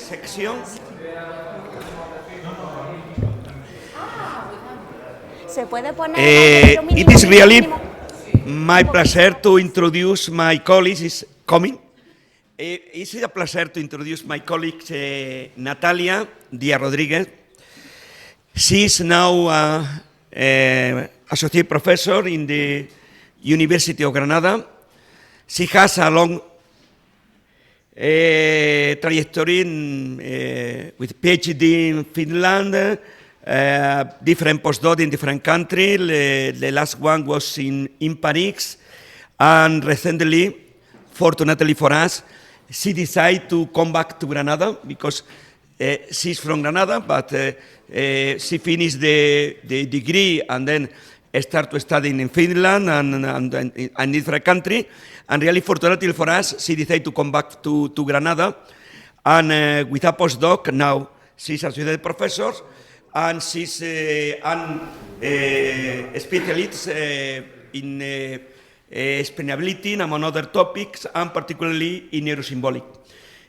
section. It is really my pleasure to introduce my colleagues. Is coming. It's a pleasure to introduce my colleague Natalia Díaz Rodríguez. She is now associate professor in the University of Granada. She has a long trajectory with PhD in Finland, different postdoc in different countries. The last one was in Paris, and recently, fortunately for us, she decided to come back to Granada because she's from Granada, but she finished the degree and then started studying in Finland and different country. And really, fortunately for us, she decided to come back to Granada, and with a postdoc now, she's associate professor, and she's a specialist in explainability, among other topics, and particularly in neurosymbolic.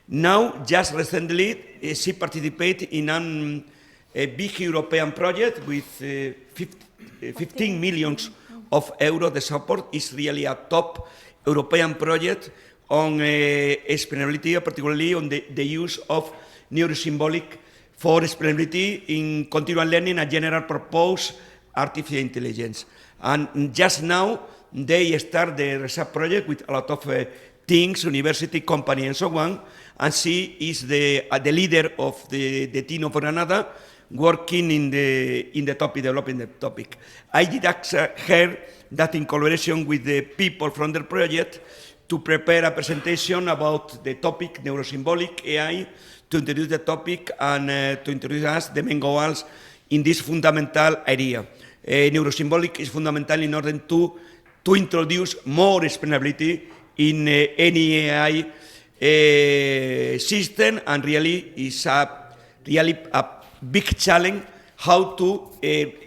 Now, just recently, she participated in a big European project with 15 million of euros. The support is really a top European project on explainability, particularly on the use of neurosymbolic for explainability in continual learning and general purpose artificial intelligence. And just now, they start the research project with a lot of things, university, company, and so on. And she is the leader of the team of Granada, working in the topic, developing the topic. I did ask her that in collaboration with the people from the project to prepare a presentation about the topic neurosymbolic AI, to introduce the topic and to introduce us the main goals in this fundamental area. Neurosymbolic is fundamental in order to introduce more explainability in any AI system, and really is a big challenge how to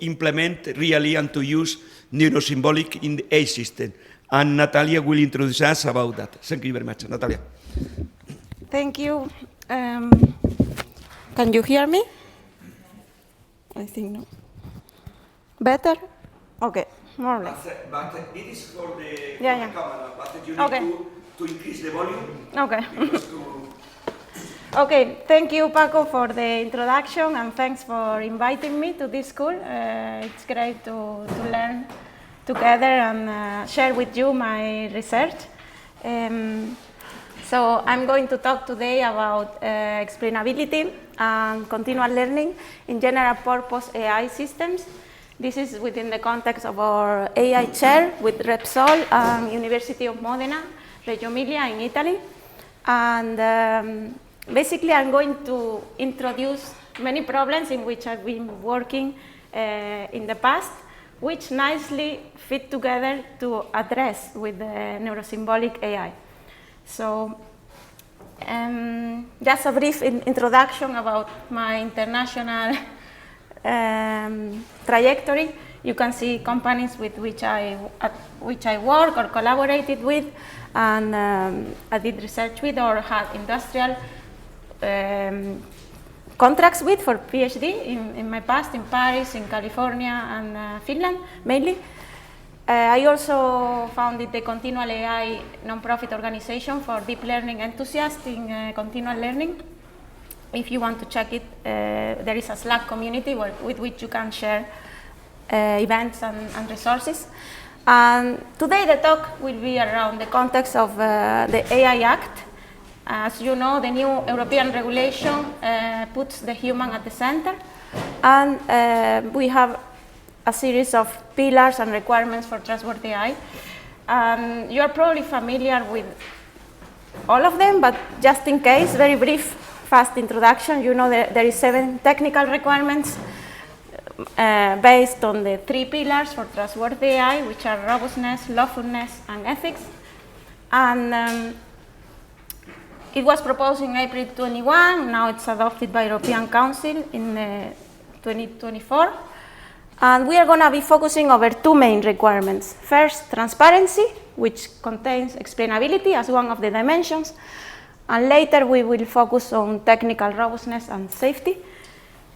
implement really and to use neurosymbolic in the AI system. And Natalia will introduce us about that. Thank you very much, Natalia. Thank you. Can you hear me? I think no. Better? Okay, more or less. But it is for the camera, but you need to increase the volume. Okay. Okay, thank you, Paco, for the introduction, and thanks for inviting me to this school. It's great to learn together and share with you my research. So I'm going to talk today about explainability and continual learning in general purpose AI systems. This is within the context of our AI chair with Repsol and University of Modena, Reggio Emilia in Italy. And basically, I'm going to introduce many problems in which I've been working in the past, which nicely fit together to address with the neurosymbolic AI. So, just a brief introduction about my international trajectory. You can see companies with which I work or collaborated with, and I did research with or had industrial contracts with for PhD in my past in Paris, in California, and Finland mainly. I also founded the Continual AI non-profit organization for deep learning enthusiasts in continual learning. If you want to check it, there is a Slack community with which you can share events and resources. And today the talk will be around the context of the AI Act. As you know, the new European regulation puts the human at the center, and we have a series of pillars and requirements for trustworthy AI. You are probably familiar with all of them, but just in case, very brief, fast introduction. You know there is 7 technical requirements based on the 3 pillars for trustworthy AI, which are robustness, lawfulness, and ethics. And it was proposed in April 21. Now it's adopted by European Council in 2024. And we are going to be focusing over 2 main requirements. First, transparency, which contains explainability as one of the dimensions. And later we will focus on technical robustness and safety,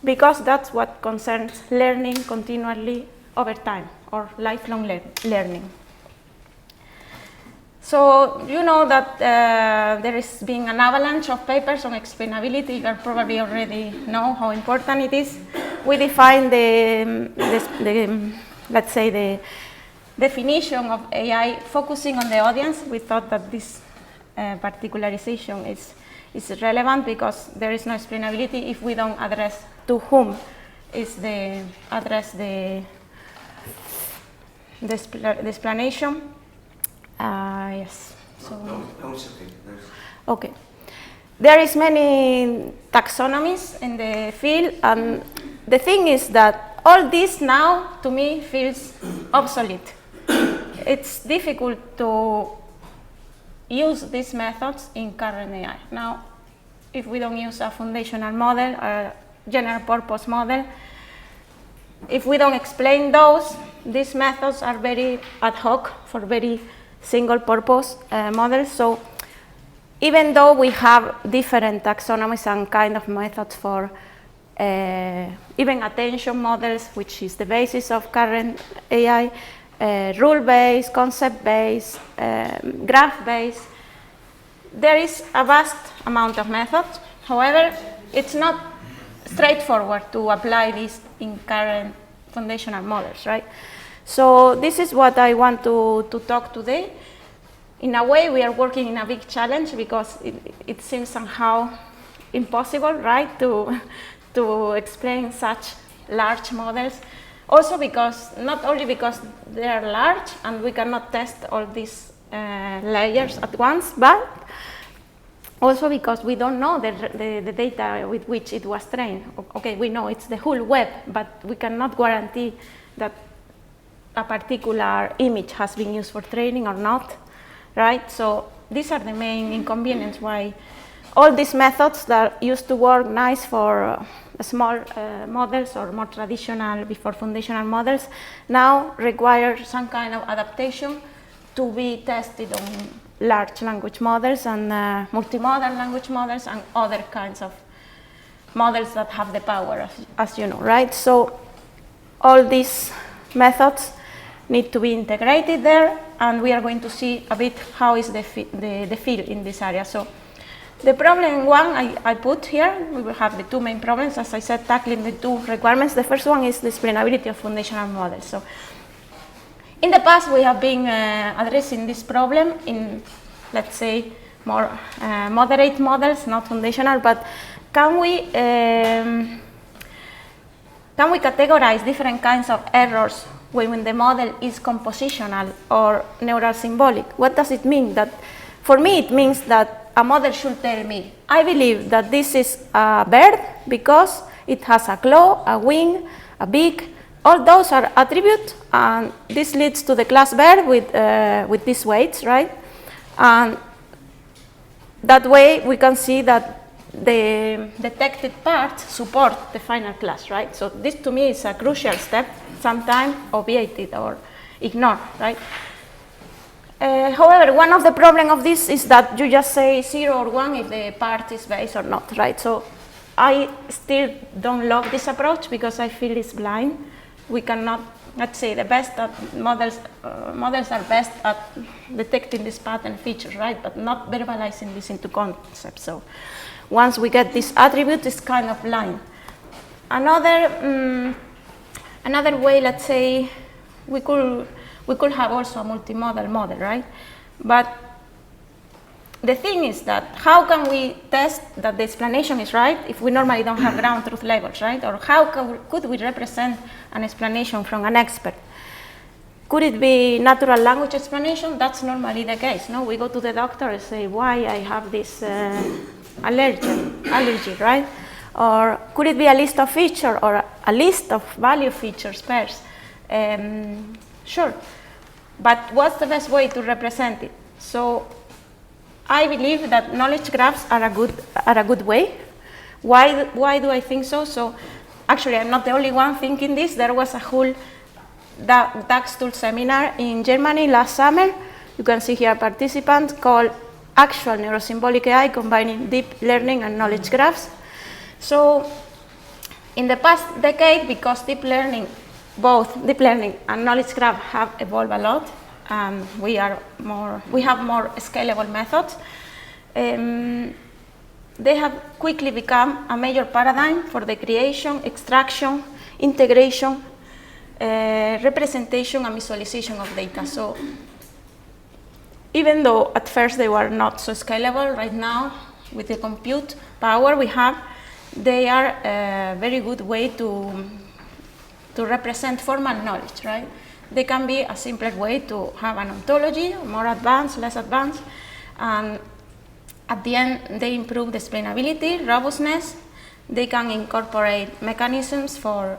because that's what concerns learning continually over time, or lifelong learning. So you know that there is being an avalanche of papers on explainability. You probably already know how important it is. We define let's say the definition of AI focusing on the audience. We thought that this particularization is relevant because there is no explainability if we don't address to whom is the explanation. Yes. So. Okay. There is many taxonomies in the field, and the thing is that all this now to me feels obsolete. It's difficult to use these methods in current AI. Now, if we don't use a foundational model, a general purpose model, if we don't explain those, these methods are very ad hoc for very single purpose models. So even though we have different taxonomies and kind of methods for even attention models, which is the basis of current AI, rule-based, concept-based, graph-based, there is a vast amount of methods. However, it's not straightforward to apply this in current foundational models, right? So this is what I want to talk today. In a way, we are working in a big challenge because it seems somehow impossible, right, to explain such large models. Also because, not only because they are large and we cannot test all these layers at once, but also because we don't know the data with which it was trained. Okay, we know it's the whole web, but we cannot guarantee that a particular image has been used for training or not, right? So these are the main inconveniences why all these methods that used to work nice for small models or more traditional before foundational models now require some kind of adaptation to be tested on large language models and multimodal language models and other kinds of models that have the power, as you know, right? So all these methods need to be integrated there, and we are going to see a bit how is the field in this area. So the problem one I put here, we will have the two main problems, as I said, tackling the two requirements. The first one is the explainability of foundational models. So in the past, we have been addressing this problem in, let's say, more moderate models, not foundational, but can we categorize different kinds of errors when the model is compositional or neural symbolic? What does it mean? That, for me, it means that a model should tell me, I believe that this is a bird because it has a claw, a wing, a beak. All those are attributes, and this leads to the class bird with these weights, right? And that way we can see that the detected parts support the final class, right? So this to me is a crucial step, sometimes obviated or ignored, right? However, one of the problems of this is that you just say 0 or 1 if the part is base or not, right? So I still don't love this approach because I feel it's blind. We cannot, let's say, the best models are best at detecting this pattern features, right? But not verbalizing this into concepts. So once we get this attribute, it's kind of blind. Another way, let's say, we could have also a multimodal model, right? But the thing is that how can we test that the explanation is right if we normally don't have ground truth labels, right? Or how could we represent an explanation from an expert? Could it be natural language explanation? That's normally the case, no? We go to the doctor and say, why I have this allergy, right? Or could it be a list of features or a list of value features pairs? Sure, but what's the best way to represent it? So I believe that knowledge graphs are a good way. Why do I think so? So actually, I'm not the only one thinking this. There was a whole DAX tool seminar in Germany last summer. You can see here participants called actual neurosymbolic AI combining deep learning and knowledge graphs. So in the past decade, because both deep learning and knowledge graph have evolved a lot, and we have more scalable methods, they have quickly become a major paradigm for the creation, extraction, integration, representation, and visualization of data. So even though at first they were not so scalable, right now with the compute power we have, they are a very good way to represent formal knowledge, right? They can be a simpler way to have an ontology, more advanced, less advanced, and at the end they improve the explainability, robustness. They can incorporate mechanisms for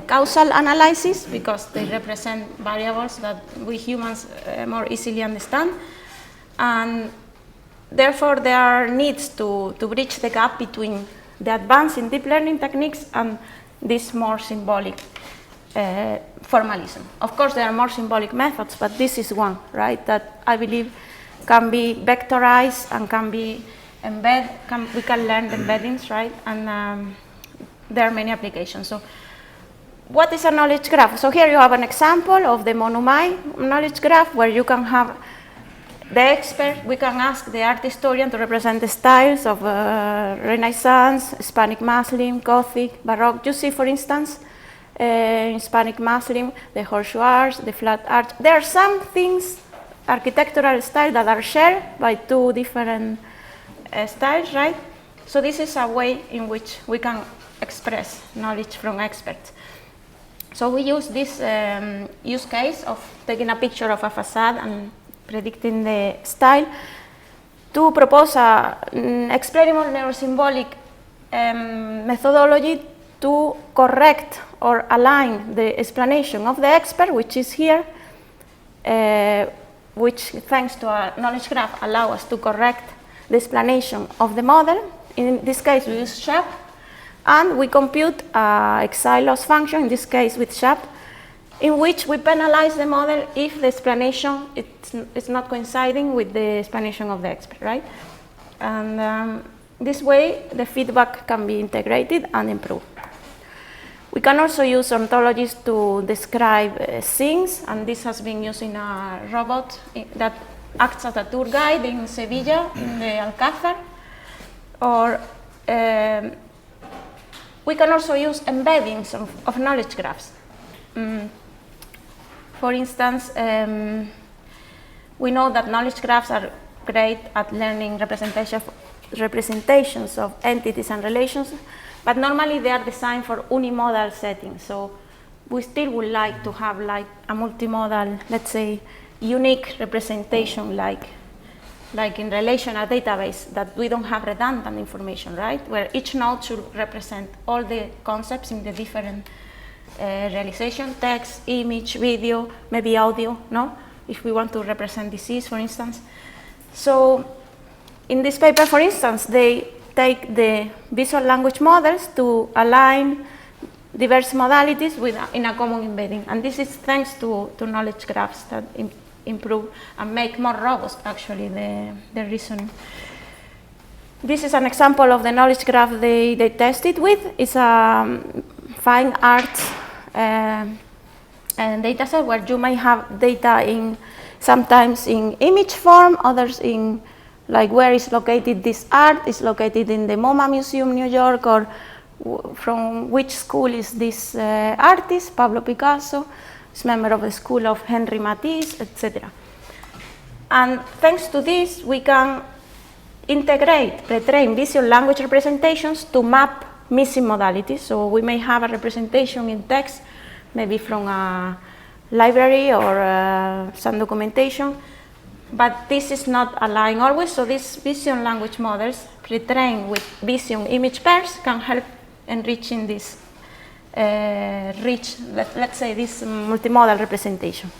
causal analysis because they represent variables that we humans more easily understand, and therefore there are needs to bridge the gap between the advance in deep learning techniques and this more symbolic formalism. Of course, there are more symbolic methods, but this is one, right, that I believe can be vectorized and can be we can learn the embeddings, right, and there are many applications. So what is a knowledge graph? So here you have an example of the Monumai knowledge graph where you can have the expert, we can ask the art historian to represent the styles of Renaissance, Hispanic Muslim, Gothic, Baroque. You see, for instance, in Hispanic Muslim, the horseshoe arch, the flat arch. There are some things, architectural styles that are shared by two different styles, right? So this is a way in which we can express knowledge from experts. So we use this use case of taking a picture of a facade and predicting the style to propose an explainable neurosymbolic methodology to correct or align the explanation of the expert, which is here, which thanks to a knowledge graph allow us to correct the explanation of the model. In this case we use SHAP, and we compute a X-loss function, in this case with SHAP, in which we penalize the model if the explanation is not coinciding with the explanation of the expert, right? And this way, the feedback can be integrated and improved. We can also use ontologies to describe scenes, and this has been used in a robot that acts as a tour guide in Sevilla, in the Alcázar. Or we can also use embeddings of knowledge graphs. For instance, we know that knowledge graphs are great at learning representations of entities and relations, but normally they are designed for unimodal settings. So we still would like to have like a multimodal, let's say, unique representation like in relational database, that we don't have redundant information, right? Where each node should represent all the concepts in the different realization, text, image, video, maybe audio, no? If we want to represent disease, for instance. So in this paper, for instance, they take the visual language models to align diverse modalities in a common embedding. And this is thanks to knowledge graphs that improve and make more robust, actually, the reasoning. This is an example of the knowledge graph they tested with. It's a fine arts data set where you may have data sometimes in image form, others in like where is located this art, is located in the MoMA Museum, New York, or from which school is this artist, Pablo Picasso, is member of the school of Henri Matisse, etc. And thanks to this, we can integrate, pre-train visual language representations to map missing modalities. So we may have a representation in text, maybe from a library or some documentation, but this is not aligned always. So these vision language models pre-trained with vision image pairs can help enriching this let's say this multimodal representation.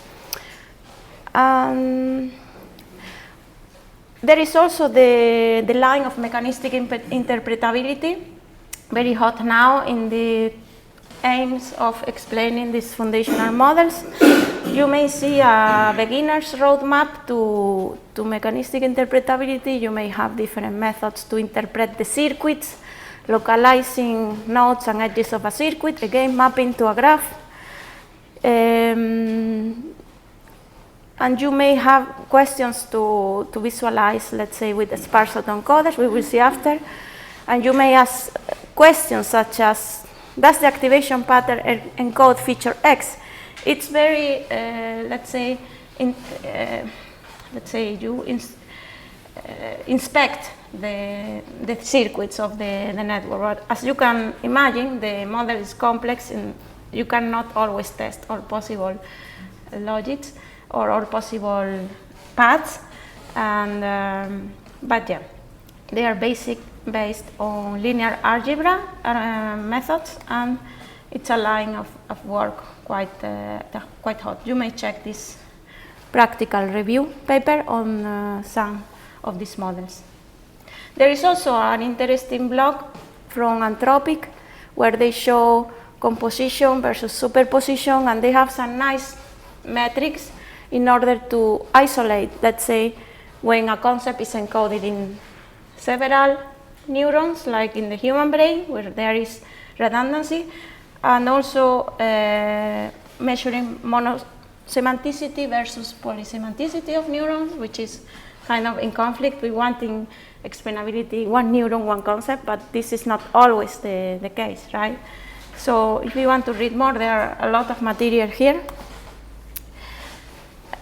There is also the line of mechanistic interpretability, very hot now in the aims of explaining these foundational models. You may see a beginner's roadmap to mechanistic interpretability. You may have different methods to interpret the circuits, localizing nodes and edges of a circuit, again mapping to a graph. And you may have questions to visualize, let's say, with sparse autoencoders, we will see after. And you may ask questions such as, does the activation pattern encode feature X? It's very, let's say, you inspect the circuits of the network. But as you can imagine, the model is complex and you cannot always test all possible logics or all possible paths. And, but yeah, they are based on linear algebra methods, and it's a line of work quite hot. You may check this practical review paper on some of these models. There is also an interesting blog from Anthropic where they show composition versus superposition, and they have some nice metrics in order to isolate, let's say, when a concept is encoded in several neurons, like in the human brain, where there is redundancy, and also measuring monosemanticity versus polysemanticity of neurons, which is kind of in conflict. We want in explainability one neuron, one concept, but this is not always the case, right? So if you want to read more, there are a lot of material here.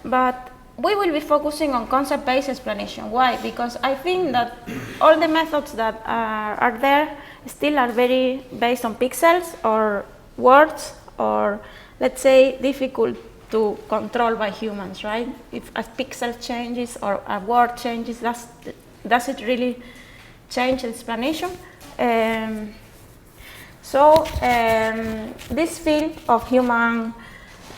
But we will be focusing on concept-based explanation. Why? Because I think that all the methods that are there still are very based on pixels or words, or let's say difficult to control by humans, right? If a pixel changes or a word changes, does it really change the explanation? This field of human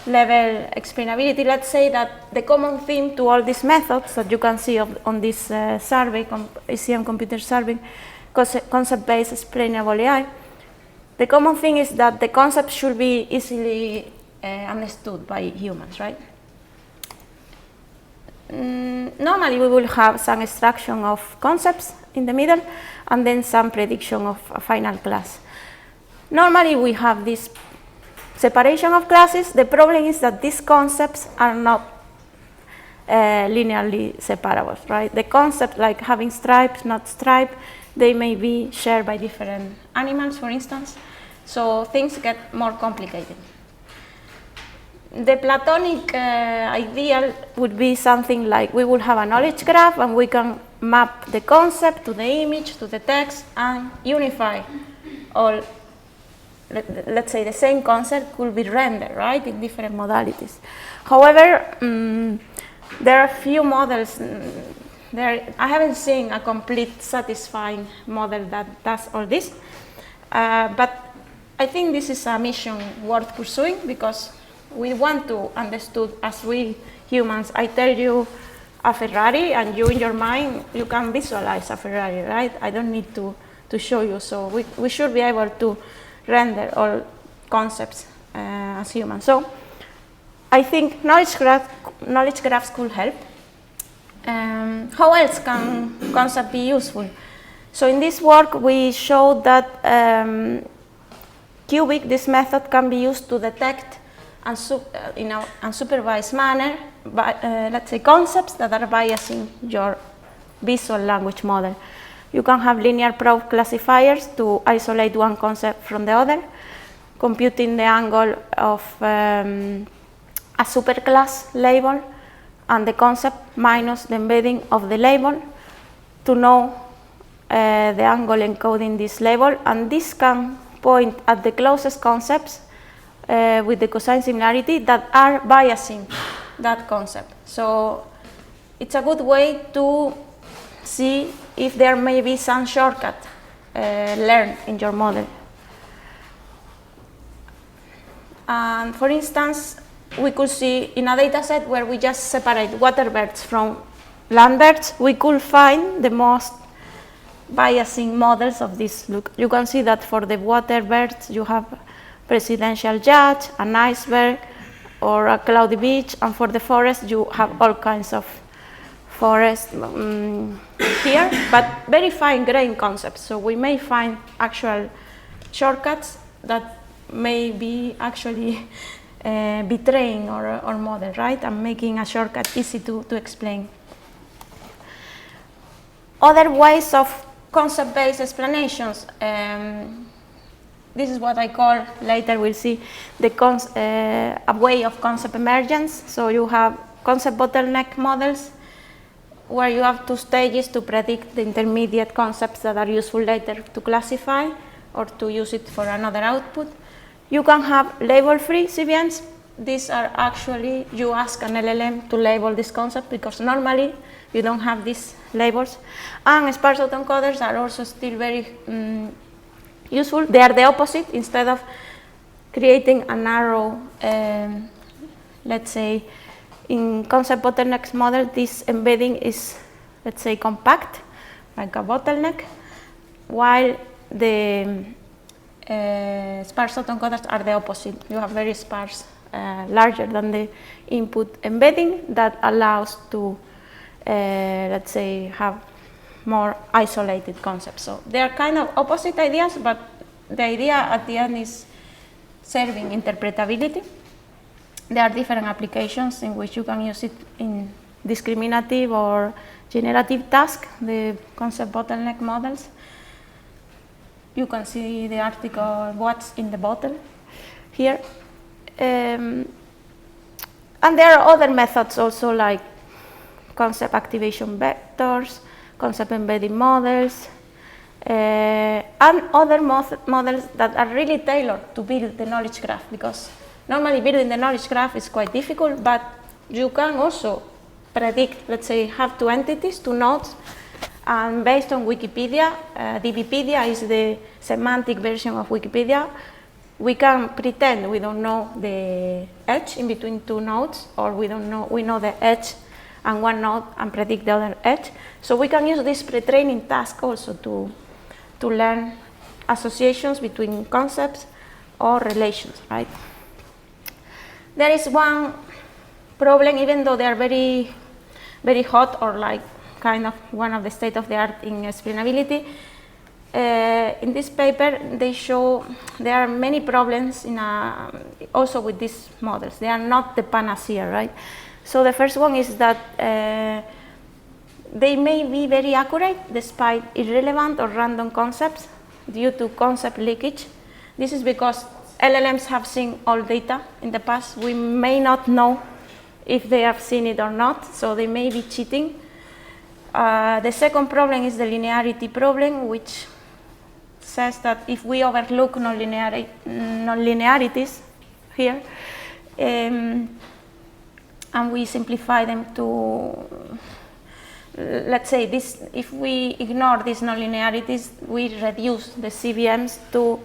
level explainability, let's say that the common theme to all these methods that you can see on this survey, ECM computer survey, concept-based explainable AI, the common thing is that the concept should be easily understood by humans, right? Normally we will have some extraction of concepts in the middle and then some prediction of a final class. Normally we have this separation of classes. The problem is that these concepts are not linearly separable, right? The concept like having stripes, not stripe, they may be shared by different animals, for instance. So things get more complicated. The Platonic ideal would be something like we will have a knowledge graph and we can map the concept to the image, to the text, and unify all. Let's say the same concept could be rendered, right, in different modalities. However, there are few models. I haven't seen a complete satisfying model that does all this. But I think this is a mission worth pursuing because we want to understand as we humans. I tell you a Ferrari, and you in your mind, you can visualize a Ferrari, right? I don't need to show you. So we should be able to render all concepts as humans. So I think knowledge graphs could help. How else can concept be useful? So in this work we showed that cubic, this method can be used to detect in an unsupervised manner, let's say concepts that are biasing your visual language model. You can have linear probe classifiers to isolate one concept from the other, computing the angle of a superclass label and the concept minus the embedding of the label to know the angle encoding this label, and this can point at the closest concepts with the cosine similarity that are biasing that concept. So it's a good way to see if there may be some shortcut learned in your model. And for instance, we could see in a data set where we just separate water birds from land birds, we could find the most biasing models of this. Look, you can see that for the water birds, you have presidential judge, an iceberg, or a cloudy beach. And for the forest, you have all kinds of forest here, but very fine-grained concepts. So we may find actual shortcuts that may be actually betraying our model, right? And making a shortcut easy to explain. Other ways of concept-based explanations. This is what I call, later we'll see, a way of concept emergence. So you have concept bottleneck models, where you have two stages to predict the intermediate concepts that are useful later to classify or to use it for another output. You can have label-free CVMs. These are actually, you ask an LLM to label this concept, because normally you don't have these labels. And sparse autoencoders are also still very useful. They are the opposite. Instead of creating a narrow, let's say, in concept bottlenecks model, this embedding is, let's say, compact, like a bottleneck, while the sparse autoencoders are the opposite. You have very sparse, larger than the input embedding that allows to, let's say, have more isolated concepts. So they are kind of opposite ideas, but the idea at the end is serving interpretability. There are different applications in which you can use it in discriminative or generative tasks, the concept bottleneck models. You can see the article, What's in the Bottle, here. And there are other methods also, like concept activation vectors, concept embedding models, and other models that are really tailored to build the knowledge graph, because normally building the knowledge graph is quite difficult, but you can also predict, let's say, have two entities, two nodes, and based on Wikipedia, DBpedia is the semantic version of Wikipedia, we can pretend we don't know the edge in between two nodes, or we know the edge and one node and predict the other edge. So we can use this pre-training task also to learn associations between concepts or relations, right? There is one problem, even though they are very, very hot, or like kind of one of the state of the art in explainability. In this paper, they show there are many problems also with these models. They are not the panacea, right? So the first one is that they may be very accurate despite irrelevant or random concepts due to concept leakage. This is because LLMs have seen all data in the past. We may not know if they have seen it or not, so they may be cheating. The second problem is the linearity problem, which says that if we overlook nonlinearities here, and we simplify them to, let's say, this, if we ignore these nonlinearities, we reduce the CVMs to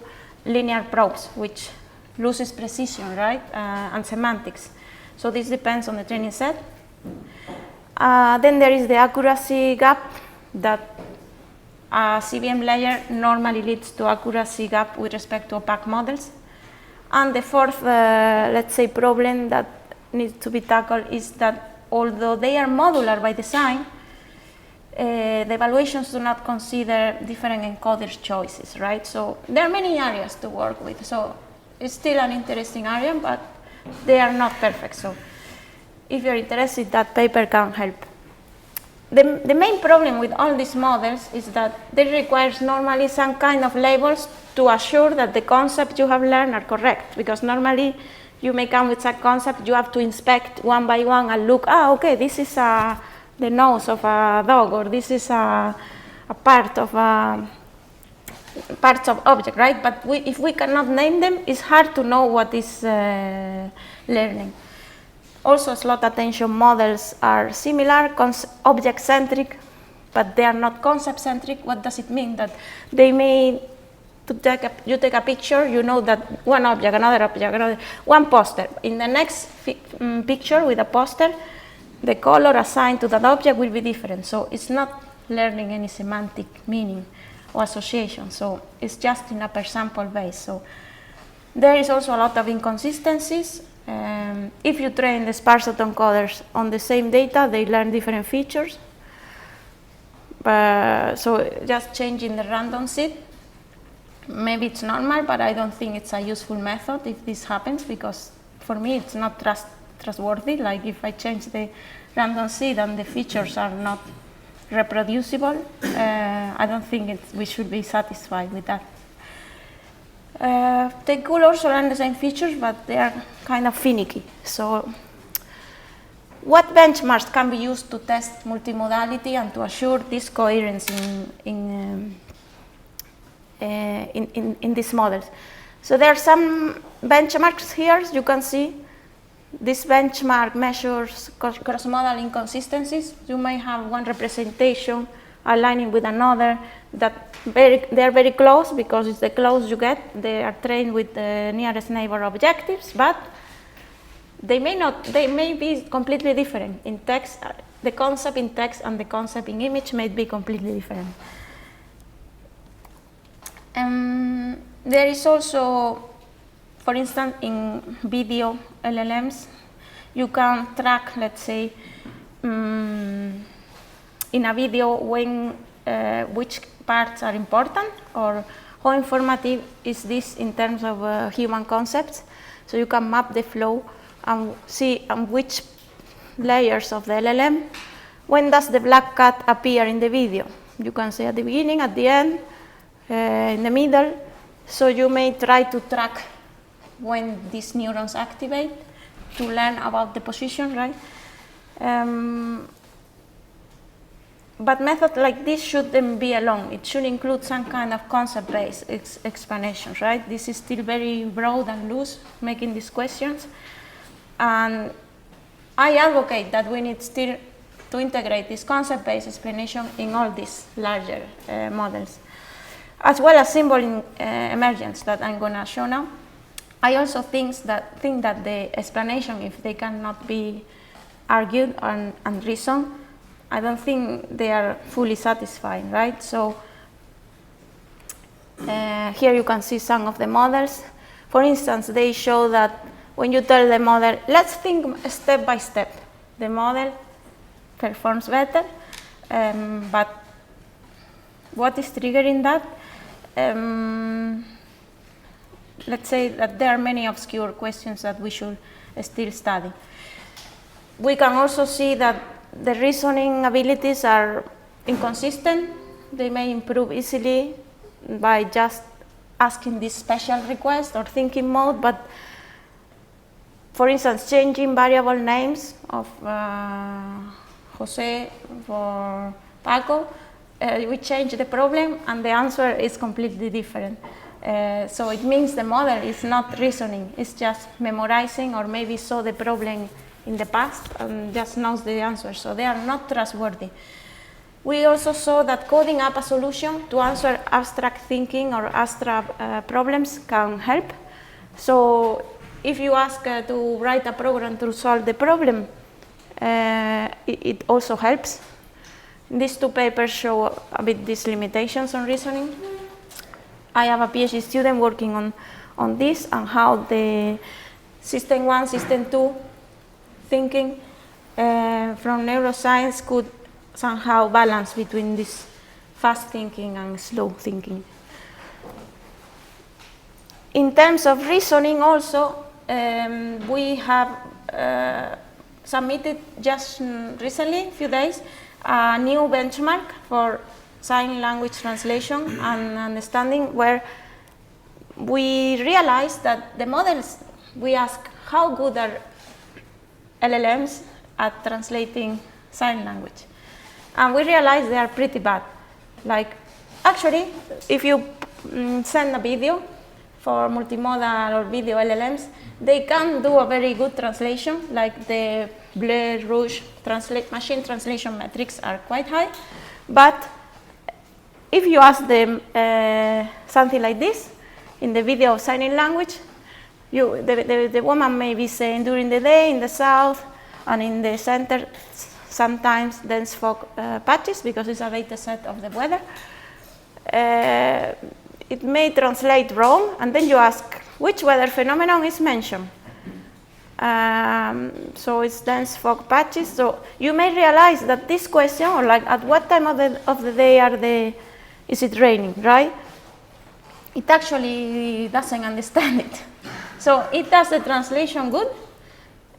linear probes, which loses precision, right, and semantics. So this depends on the training set. Then there is the accuracy gap, that a CVM layer normally leads to accuracy gap with respect to opaque models. And the fourth, let's say, problem that needs to be tackled is that although they are modular by design, the evaluations do not consider different encoders choices, right? So there are many areas to work with. So it's still an interesting area, but they are not perfect. So if you're interested, that paper can help. The main problem with all these models is that they require normally some kind of labels to assure that the concepts you have learned are correct, because normally you may come with some concept, you have to inspect one by one and look, okay, this is the nose of a dog, or this is a part of parts of object, right? But if we cannot name them, it's hard to know what is learning. Also, slot attention models are similar, object-centric, but they are not concept-centric. What does it mean? That they may, you take a picture, you know that one object, another, one poster. In the next picture with a poster, the color assigned to that object will be different. So it's not learning any semantic meaning or association. So it's just in a per sample base. So There is also a lot of inconsistencies. If you train the sparse autoencoders on the same data, they learn different features. So just changing the random seed, maybe it's normal, but I don't think it's a useful method if this happens, because for me it's not trustworthy. Like if I change the random seed and the features are not reproducible, I don't think we should be satisfied with that. They could also learn the same features, but they are kind of finicky. So what benchmarks can be used to test multimodality and to assure this coherence in these models? So there are some benchmarks here. You can see this benchmark measures cross-modal inconsistencies. You may have one representation aligning with another that they are very close, because it's the close you get. They are trained with the nearest neighbor objectives, but they may be completely different. In text, the concept in text and the concept in image may be completely different. There is also, for instance, in video LLMs, you can track, let's say, in a video which parts are important, or how informative is this in terms of human concepts. So you can map the flow and see on which layers of the LLM, when does the black cat appear in the video. You can say at the beginning, at the end, in the middle. So you may try to track when these neurons activate to learn about the position, right? But methods like this shouldn't be alone. It should include some kind of concept-based explanations, right? This is still very broad and loose, making these questions. And I advocate that we need still to integrate this concept-based explanation in all these larger models, as well as symbol emergence that I'm going to show now. I also think that the explanation, if they cannot be argued and reasoned, I don't think they are fully satisfying, right? So here you can see some of the models. For instance, they show that when you tell the model, let's think step by step, the model performs better. But what is triggering that? Let's say that there are many obscure questions that we should still study. We can also see that the reasoning abilities are inconsistent. They may improve easily by just asking this special request or thinking mode, but for instance, changing variable names of Jose for Paco, we change the problem and the answer is completely different. So it means the model is not reasoning, it's just memorizing, or maybe saw the problem in the past and just knows the answer, so they are not trustworthy. We also saw that coding up a solution to answer abstract thinking or abstract problems can help. So if you ask to write a program to solve the problem, it also helps. These two papers show a bit these limitations on reasoning. I have a PhD student working on this and how the system 1, system 2 thinking from neuroscience could somehow balance between this fast thinking and slow thinking. In terms of reasoning also, we have submitted just recently, a few days, a new benchmark for sign language translation and understanding, where we realized that the models, we ask how good are LLMs at translating sign language. And we realized they are pretty bad. Like, actually, if you send a video for multimodal or video LLMs, they can do a very good translation, like the Bleu Rouge machine translation metrics are quite high. But if you ask them something like this, in the video of signing language, the woman may be saying during the day in the south and in the center, sometimes dense fog patches, because it's a data set of the weather. It may translate wrong, and then you ask which weather phenomenon is mentioned. So it's dense fog patches. So you may realize that this question, or like at what time of the day is it raining, right? It actually doesn't understand it. So it does the translation good,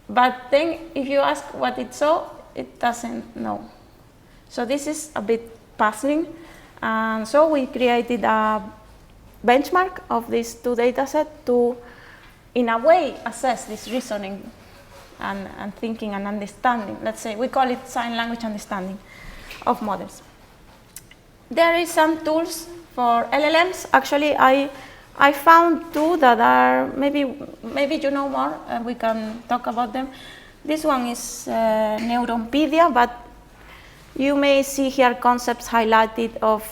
but then if you ask what it saw, it doesn't know. So this is a bit puzzling. And so we created a benchmark of these two data sets to, in a way, assess this reasoning and thinking and understanding. Let's say we call it sign language understanding of models. There is some tools for LLMs. Actually, I found two that are maybe you know more, and we can talk about them. This one is Neuronpedia, but you may see here concepts highlighted of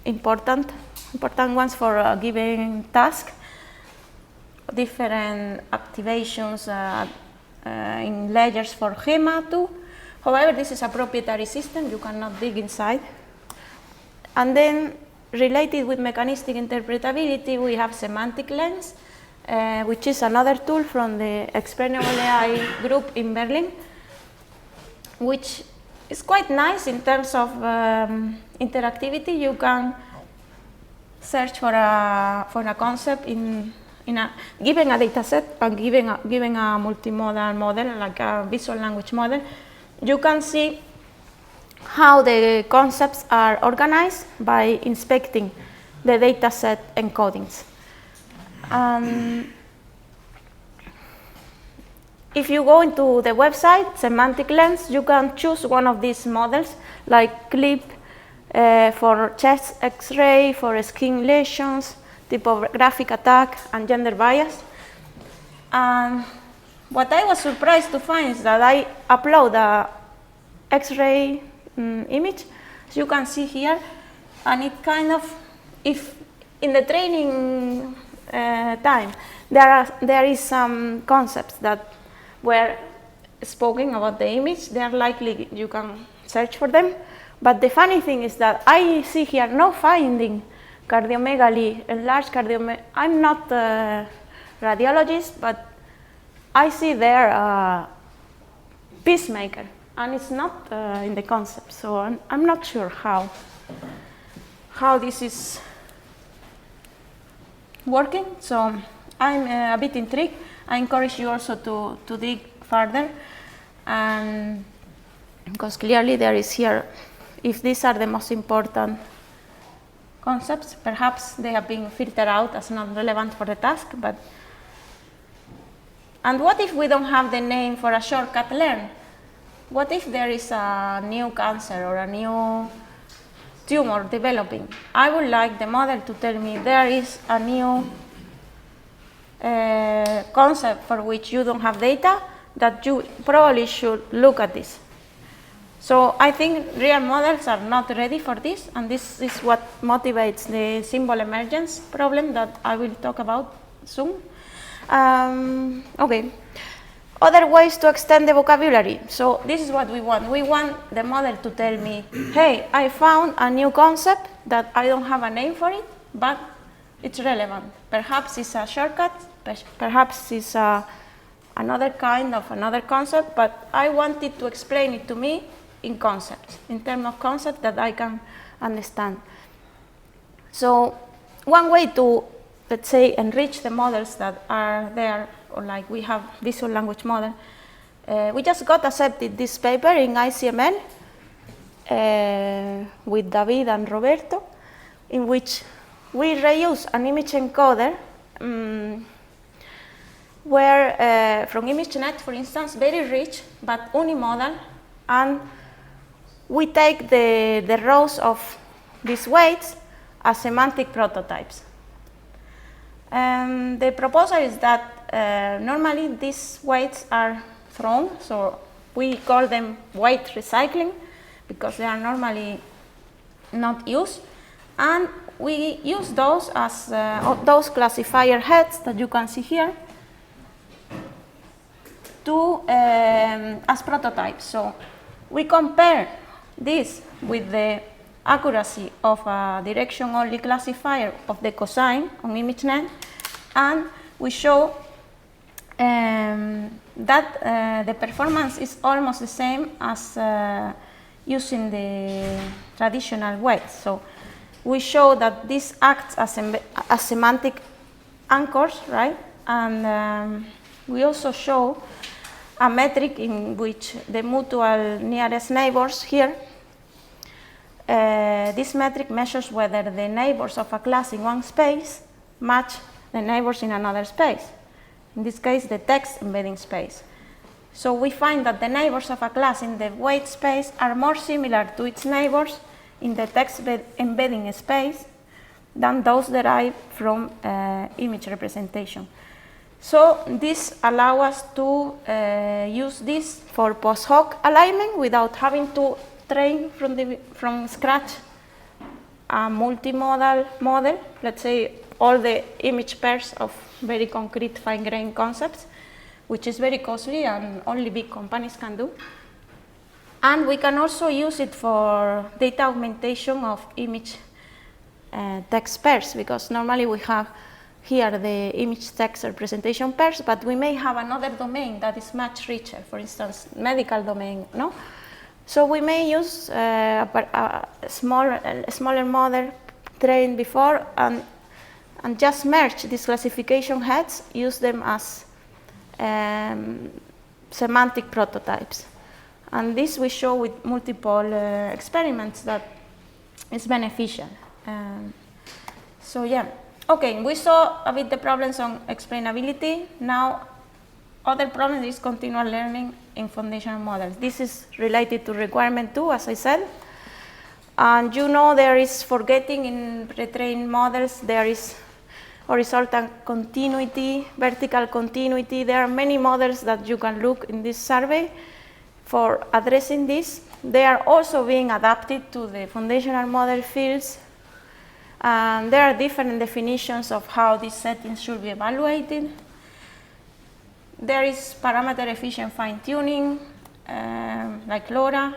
important ones for a given task, different activations in layers for GEMA too. However, this is a proprietary system, you cannot dig inside. And then related with mechanistic interpretability, we have semantic lens, which is another tool from the Explainable AI group in Berlin, which is quite nice in terms of interactivity. You can search for a concept given a data set and given a multimodal model, like a visual language model. You can see how the concepts are organized by inspecting the data set encodings. If you go into the website, Semantic Lens, you can choose one of these models, like CLIP for chest X-ray, for skin lesions, typographic attack, and gender bias. And what I was surprised to find is that I upload a X-ray image, as you can see here, and it kind of, if in the training time, there is some concepts that were spoken about the image, they are likely you can search for them. But the funny thing is that I see here no finding cardiomegaly, enlarged cardiomegaly. I'm not a radiologist, but I see there a pacemaker, and it's not in the concept. So I'm not sure how this is working. So I'm a bit intrigued. I encourage you also to dig further, and because clearly there is here, if these are the most important concepts, perhaps they have been filtered out as not relevant for the task. And what if we don't have the name for a shortcut learn? What if there is a new cancer or a new tumor developing? I would like the model to tell me there is a new concept for which you don't have data, that you probably should look at this. So I think real models are not ready for this, and this is what motivates the symbol emergence problem that I will talk about soon. Okay, other ways to extend the vocabulary. So this is what we want. We want the model to tell me, hey, I found a new concept that I don't have a name for it, but it's relevant. Perhaps it's a shortcut, perhaps it's another kind of another concept, but I want it to explain it to me in concepts, in terms of concepts that I can understand. So one way to, let's say, enrich the models that are there, or like we have visual language model, we just got accepted this paper in ICML with David and Roberto, in which we reuse an image encoder where from ImageNet, for instance, very rich but unimodal, and we take the rows of these weights as semantic prototypes. The proposal is that normally these weights are thrown, so we call them weight recycling because they are normally not used, and we use those as those classifier heads that you can see here to as prototypes. So we compare this with the accuracy of a direction-only classifier of the cosine on ImageNet, and we show that the performance is almost the same as using the traditional weights. So we show that this acts as semantic anchors, right? And we also show a metric in which the mutual nearest neighbors here, this metric measures whether the neighbors of a class in one space match the neighbors in another space. In this case, the text embedding space. So we find that the neighbors of a class in the weight space are more similar to its neighbors in the text embedding space than those derived from image representation. So this allows us to use this for post hoc alignment without having to train from scratch a multimodal model, let's say all the image pairs of very concrete fine-grained concepts, which is very costly and only big companies can do. And we can also use it for data augmentation of image text pairs, because normally we have here the image text representation pairs, but we may have another domain that is much richer, for instance, medical domain, no? So we may use a smaller model trained before and just merge these classification heads, use them as semantic prototypes. And this we show with multiple experiments that is beneficial. So yeah, okay, we saw a bit the problems on explainability. Now, other problem is continual learning in foundational models. This is related to requirement 2, as I said. And you know there is forgetting in pre-trained models, there is horizontal continuity, vertical continuity. There are many models that you can look in this survey for addressing this. They are also being adapted to the foundational model fields. There are different definitions of how these settings should be evaluated. There is parameter efficient fine-tuning, like LoRa,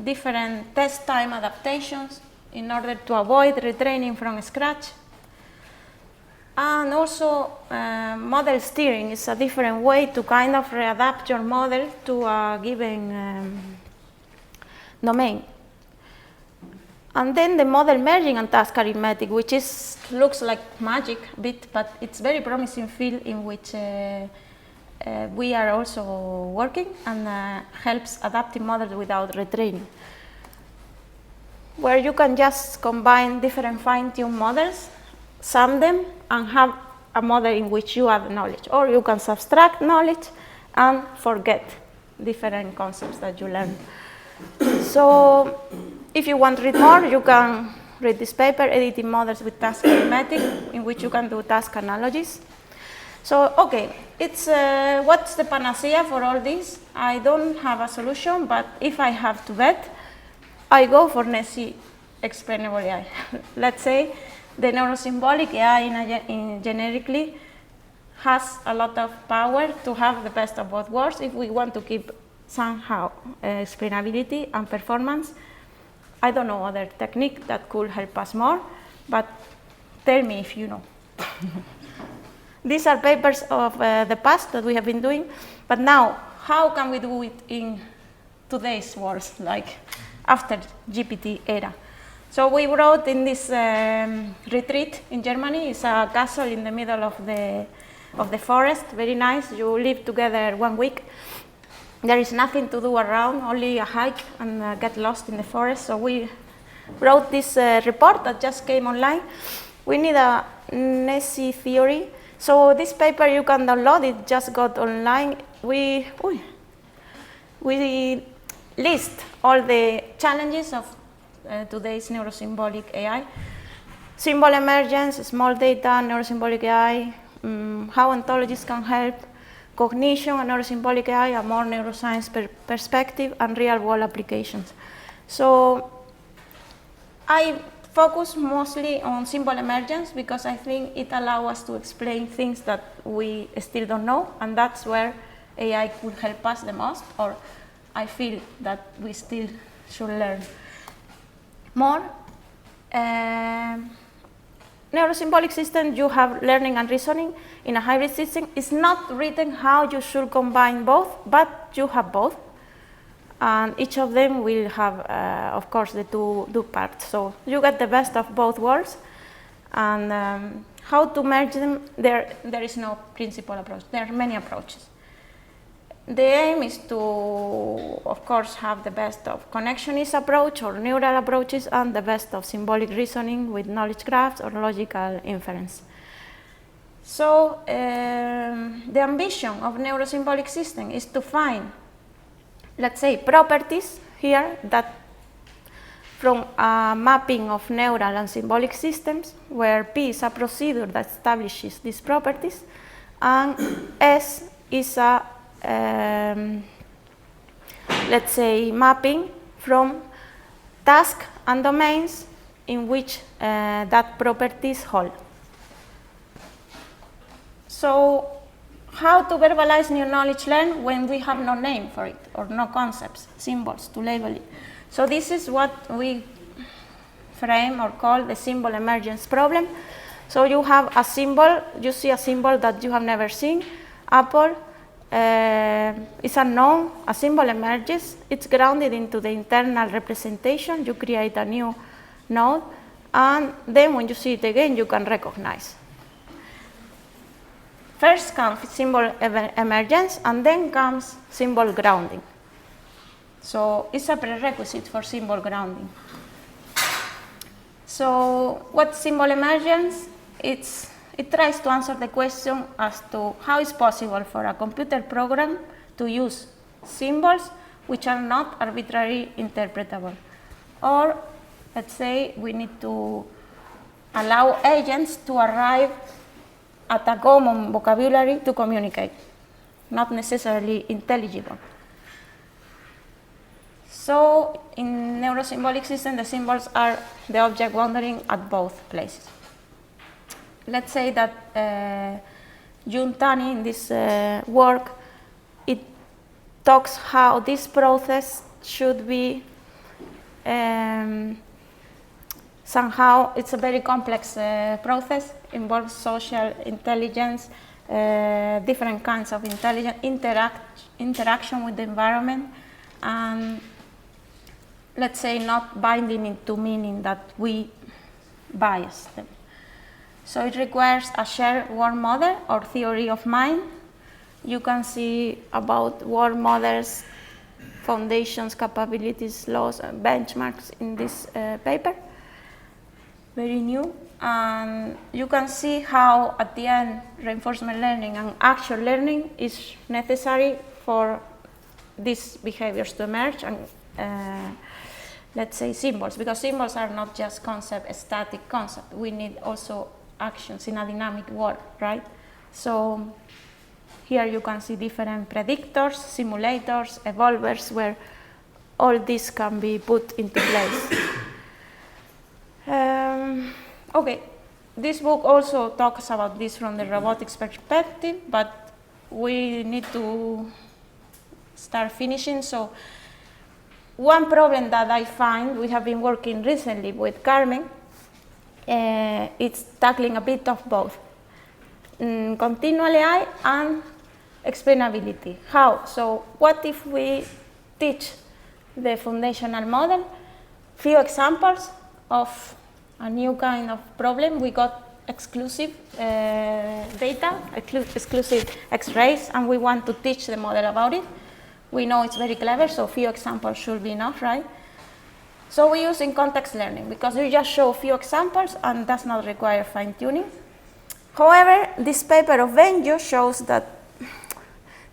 different test time adaptations in order to avoid retraining from scratch. And also, model steering is a different way to kind of readapt your model to a given domain. And then the model merging and task arithmetic, which looks like magic a bit, but it's very promising field in which we are also working and helps adapting models without retraining, where you can just combine different fine-tuned models, sum them, and have a model in which you add knowledge, or you can subtract knowledge and forget different concepts that you learn. So if you want to read more, you can read this paper, Editing Models with Task Arithmetic, in which you can do task analogies. So, okay, it's what's the panacea for all this? I don't have a solution, but if I have to bet, I go for DaSCI explainable AI. Let's say the neurosymbolic AI generically has a lot of power to have the best of both worlds if we want to keep somehow explainability and performance. I don't know other technique that could help us more, but tell me if you know. These are papers of the past that we have been doing, but now, how can we do it in today's world, like after GPT era? So we wrote in this retreat in Germany. It's a castle in the middle of the forest, very nice. You live together 1 week. There is nothing to do around, only a hike and get lost in the forest. So we wrote this report that just came online. We need a DaSCI theory. So this paper you can download, it just got online. We list all the challenges of today's neurosymbolic AI. Symbol emergence, small data, neurosymbolic AI, how ontologies can help, cognition and neurosymbolic AI, a more neuroscience perspective, and real-world applications. So I focus mostly on symbol emergence because I think it allows us to explain things that we still don't know, and that's where AI could help us the most, or I feel that we still should learn more. neurosymbolic system, you have learning and reasoning. In a hybrid system, it's not written how you should combine both, but you have both. And each of them will have, of course, the two parts. So you get the best of both worlds. And how to merge them, there is no principal approach. There are many approaches. The aim is to, of course, have the best of connectionist approach or neural approaches and the best of symbolic reasoning with knowledge graphs or logical inference. So the ambition of neurosymbolic system is to find, let's say, properties here that from a mapping of neural and symbolic systems, where P is a procedure that establishes these properties, and S is a let's say, mapping from tasks and domains in which that properties hold. So how to verbalize new knowledge learned when we have no name for it, or no concepts, symbols to label it? So this is what we frame or call the symbol emergence problem. So you have a symbol, you see a symbol that you have never seen, Apple. It's unknown, a symbol emerges, it's grounded into the internal representation, you create a new node, and then when you see it again, you can recognize. First comes symbol emergence, and then comes symbol grounding. So it's a prerequisite for symbol grounding. So what symbol emergence? It tries to answer the question as to how it's possible for a computer program to use symbols which are not arbitrarily interpretable. Or, let's say, we need to allow agents to arrive at a common vocabulary to communicate, not necessarily intelligible. So, in neurosymbolic system, the symbols are the object wandering at both places. Let's say that Jun Tani, in this work, it talks how this process should be somehow, it's a very complex process, involves social intelligence, different kinds of intelligence, interaction with the environment, and let's say not binding into meaning that we bias them. So it requires a shared world model or theory of mind. You can see about world models, foundations, capabilities, laws, and benchmarks in this paper. Very new. And you can see how at the end reinforcement learning and actual learning is necessary for these behaviors to emerge and let's say symbols, because symbols are not just concept, a static concept. We need also actions in a dynamic world, right? So here you can see different predictors, simulators, evolvers, where all this can be put into place. Okay, this book also talks about this from the robotics perspective, but we need to start finishing. So one problem that I find, we have been working recently with Carmen, it's tackling a bit of both, continual AI and explainability. How? So what if we teach the foundational model, few examples of a new kind of problem? We got exclusive data, exclusive X-rays, and we want to teach the model about it. We know it's very clever, so few examples should be enough, right? So we use in context learning, because we just show a few examples and does not require fine-tuning. However, this paper of Benjo shows that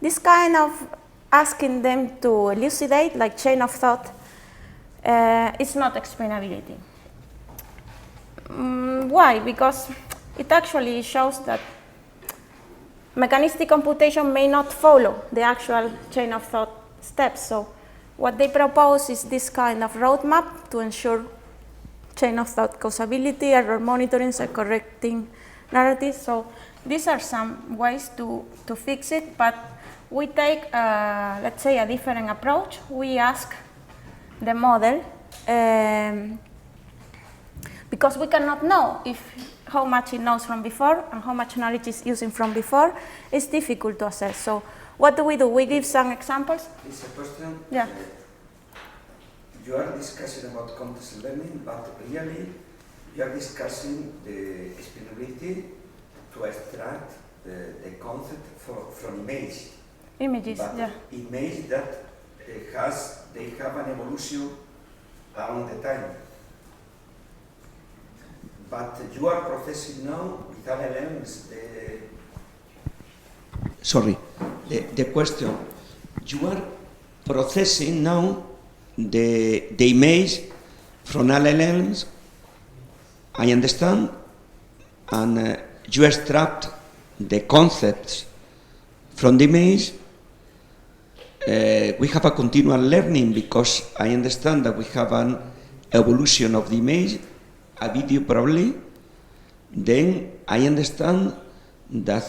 this kind of asking them to elucidate, like chain of thought, it's not explainability. Why? Because it actually shows that mechanistic computation may not follow the actual chain of thought steps. So what they propose is this kind of roadmap to ensure chain of thought causability, error monitoring, and correcting narratives. So these are some ways to fix it, but we take, let's say, a different approach. We ask the model, because we cannot know if how much it knows from before and how much knowledge is using from before is difficult to assess. So what do? We give some examples. It's a question. Yeah. You are discussing about context learning, but really you are discussing the explainability to extract the concept from image. Images, but yeah. Image that they have an evolution along the time. But you are processing now with LLMs the question. You are processing now the image from LLMs, I understand, and you extract the concepts from the image. We have a continual learning because I understand that we have an evolution of the image, a video probably. Then I understand that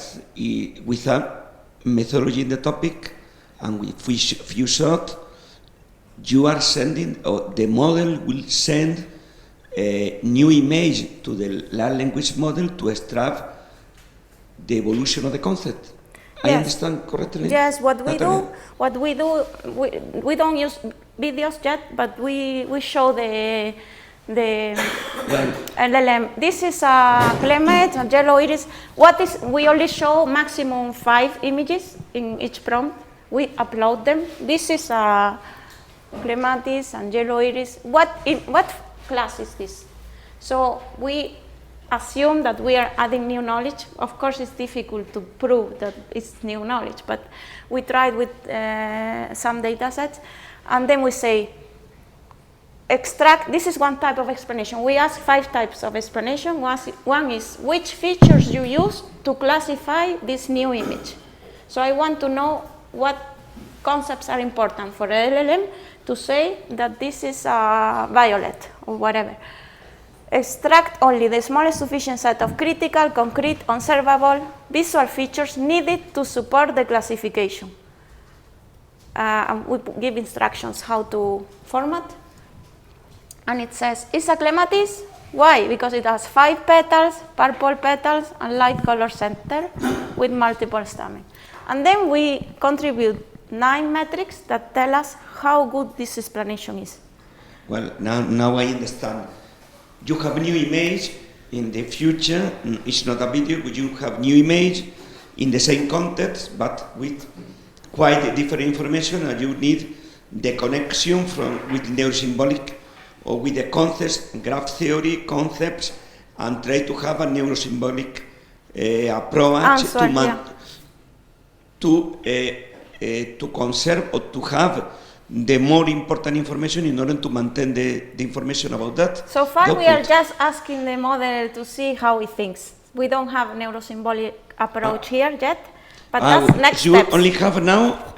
with a methodology in the topic and with few shots, you are sending, or the model will send a new image to the large language model to extract the evolution of the concept. Yes. I understand correctly? Yes, we don't use videos yet, but we show the LLM. This is a climate, a yellow iris. We only show maximum 5 images in each prompt. We upload them. This is a clematis and yellow iris. What class is this? So we assume that we are adding new knowledge. Of course, it's difficult to prove that it's new knowledge, but we tried with some data sets, and then we say, extract, this is one type of explanation. We ask 5 types of explanation. One is which features you use to classify this new image. So I want to know what concepts are important for LLM to say that this is violet or whatever. Extract only the smallest sufficient set of critical, concrete, observable visual features needed to support the classification. And we give instructions how to format. And it says, it's a clematis. Why? Because it has 5 petals, purple petals, and light color center with multiple stamens. And then we contribute 9 metrics that tell us how good this explanation is. Well, now I understand. You have new image in the future. It's not a video, but you have new image in the same context, but with quite different information, and you need the connection with neurosymbolic or with the concepts, graph theory concepts, and try to have a neurosymbolic approach to conserve or to have the more important information in order to maintain the information about that. So far we are just asking the model to see how it thinks. We don't have a neurosymbolic approach here yet, but that's next you steps. Only have now,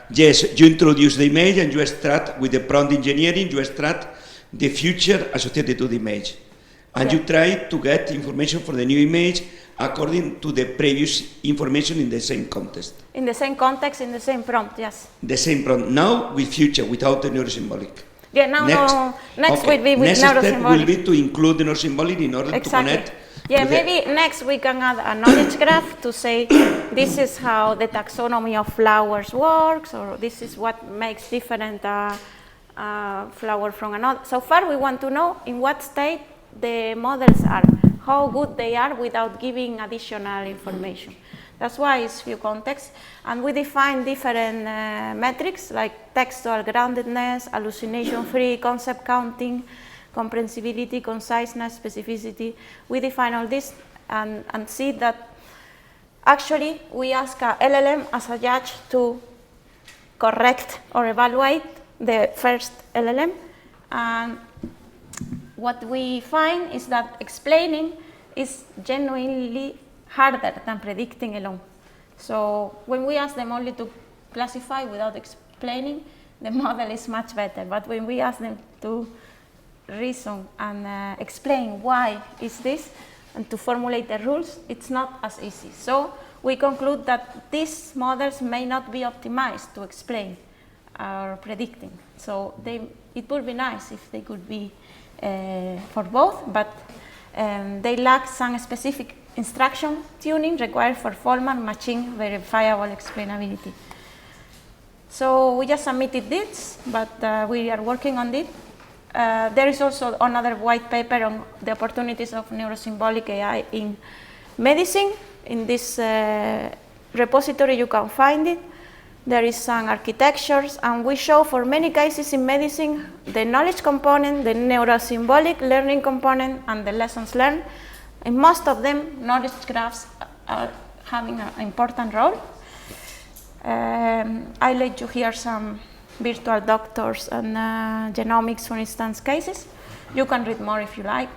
yes, you introduce the image and you extract with the prompt engineering, you extract the feature associated to the image. And you try to get information for the new image according to the previous information in the same context. In the same context, in the same prompt, yes. The same prompt, now with future, without the neurosymbolic. Yeah, next will be with next neurosymbolic. Next step will be to include the neurosymbolic in order to connect. Yeah, maybe next we can add a knowledge graph to say this is how the taxonomy of flowers works, or this is what makes different flower from another. So far we want to know in what state the models are, how good they are without giving additional information. That's why it's few contexts. And we define different metrics like textual groundedness, hallucination-free, concept counting, comprehensibility, conciseness, specificity. We define all this and see that actually we ask a LLM as a judge to correct or evaluate the first LLM. And what we find is that explaining is genuinely harder than predicting alone. So when we ask them only to classify without explaining, the model is much better. But when we ask them to reason and explain why is this and to formulate the rules, it's not as easy. So we conclude that these models may not be optimized to explain or predicting. So it would be nice if they could be for both, but They lack some specific instruction tuning required for formal machine verifiable explainability. So we just submitted this, but we are working on it. There is also another white paper on the opportunities of neurosymbolic AI in medicine. In this repository you can find it. There is some architectures, and we show for many cases in medicine the knowledge component, the neurosymbolic learning component, and the lessons learned. In most of them, knowledge graphs are having an important role. I let you hear some virtual doctors and genomics, for instance, cases. You can read more if you like.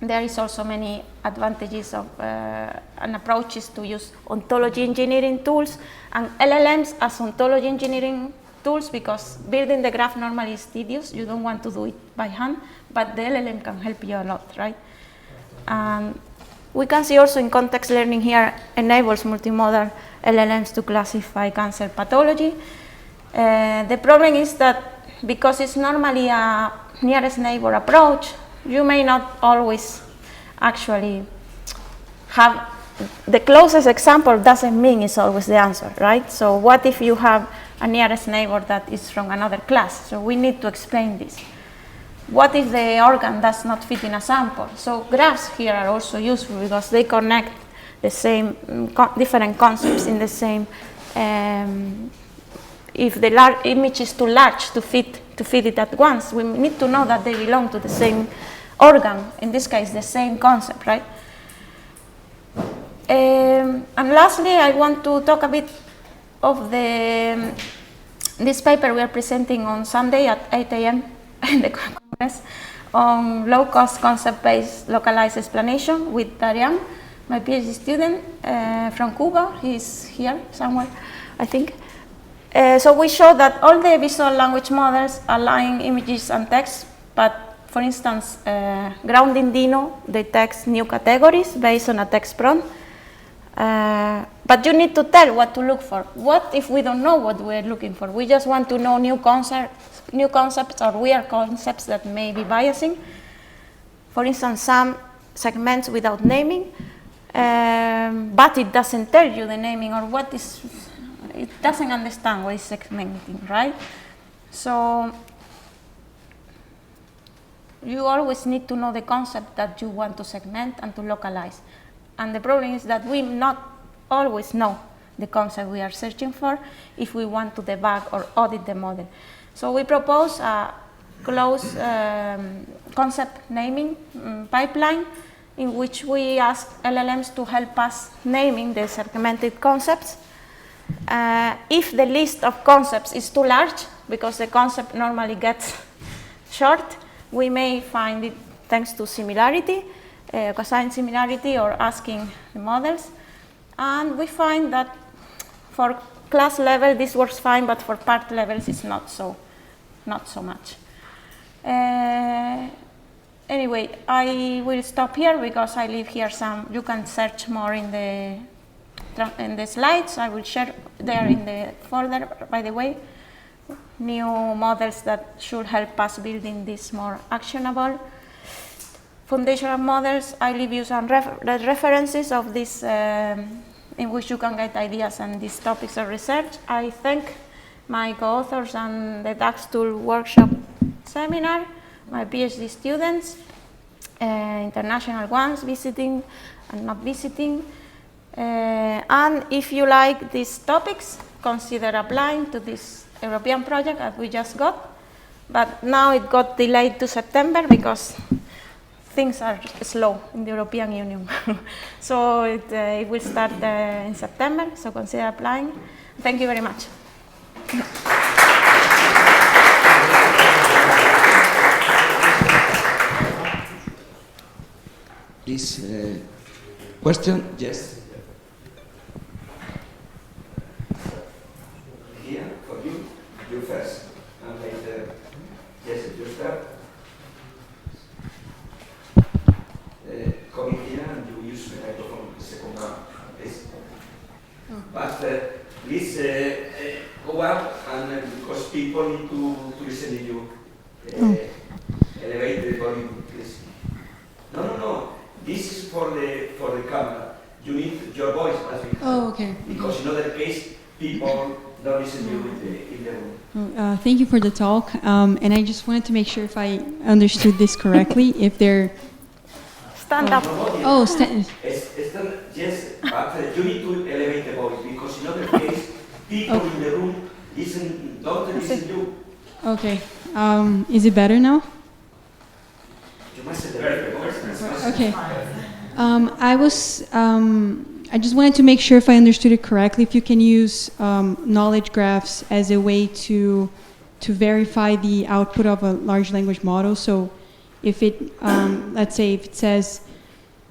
There is also many advantages of and approaches to use ontology engineering tools and LLMs as ontology engineering tools, because building the graph normally is tedious. You don't want to do it by hand, but the LLM can help you a lot, right? We can see also in context learning here enables multimodal LLMs to classify cancer pathology. The problem is that because it's normally a nearest neighbor approach, you may not always actually have the closest example. Doesn't mean it's always the answer, right? So what if you have a nearest neighbor that is from another class? So we need to explain this. What if the organ does not fit in a sample? So graphs here are also useful because they connect the same different concepts in the same. If the image is too large to fit it at once, we need to know that they belong to the same organ, in this case the same concept, right? And lastly, I want to talk a bit of this paper we are presenting on Sunday at 8 a.m. in the Congress on low-cost concept-based localized explanation with Darian, my PhD student from Cuba. He's here somewhere, I think. So we show that all the visual language models align images and text, but for instance, grounding Dino detects new categories based on a text prompt. But you need to tell what to look for. What if we don't know what we're looking for? We just want to know new concepts or weird concepts that may be biasing. For instance, some segments without naming, but it doesn't tell you the naming or what is. It doesn't understand what is segmenting, right? So you always need to know the concept that you want to segment and to localize. And the problem is that we not always know the concept we are searching for if we want to debug or audit the model. So we propose a closed concept naming pipeline in which we ask LLMs to help us naming the segmented concepts. If the list of concepts is too large, because the concept normally gets short, we may find it thanks to similarity, cosine similarity, or asking the models. And we find that for class level this works fine, but for part levels it's not so much. Anyway, I will stop here because I leave here some. You can search more in the slides. I will share there in the folder, by the way, new models that should help us building these more actionable foundational models. I leave you some references of this in which you can get ideas on these topics of research. I thank my co-authors and the DAX tool workshop seminar, my PhD students, international ones visiting and not visiting. And if you like these topics, consider applying to this European project that we just got. But now it got delayed to September because things are slow in the European Union. So it will start in September, so consider applying. Thank you very much. Please, question? Yes. Here, for you. You first, and later, yes, you start. Coming here, and you use the microphone the second round, please. But please go up, and because people need to listen to you, elevate the volume, please. No. people don't listen to you in the room. Thank you for the talk. And I just wanted to make sure if I understood this correctly, if they're... Stand up. Oh, Yes, but you need to elevate the voice, because in other case, people in the room don't listen to you. Okay. Is it better now? You must elevate the voice. Okay. I just wanted to make sure if I understood it correctly, if you can use knowledge graphs as a way to verify the output of a large language model. So if it, let's say if it says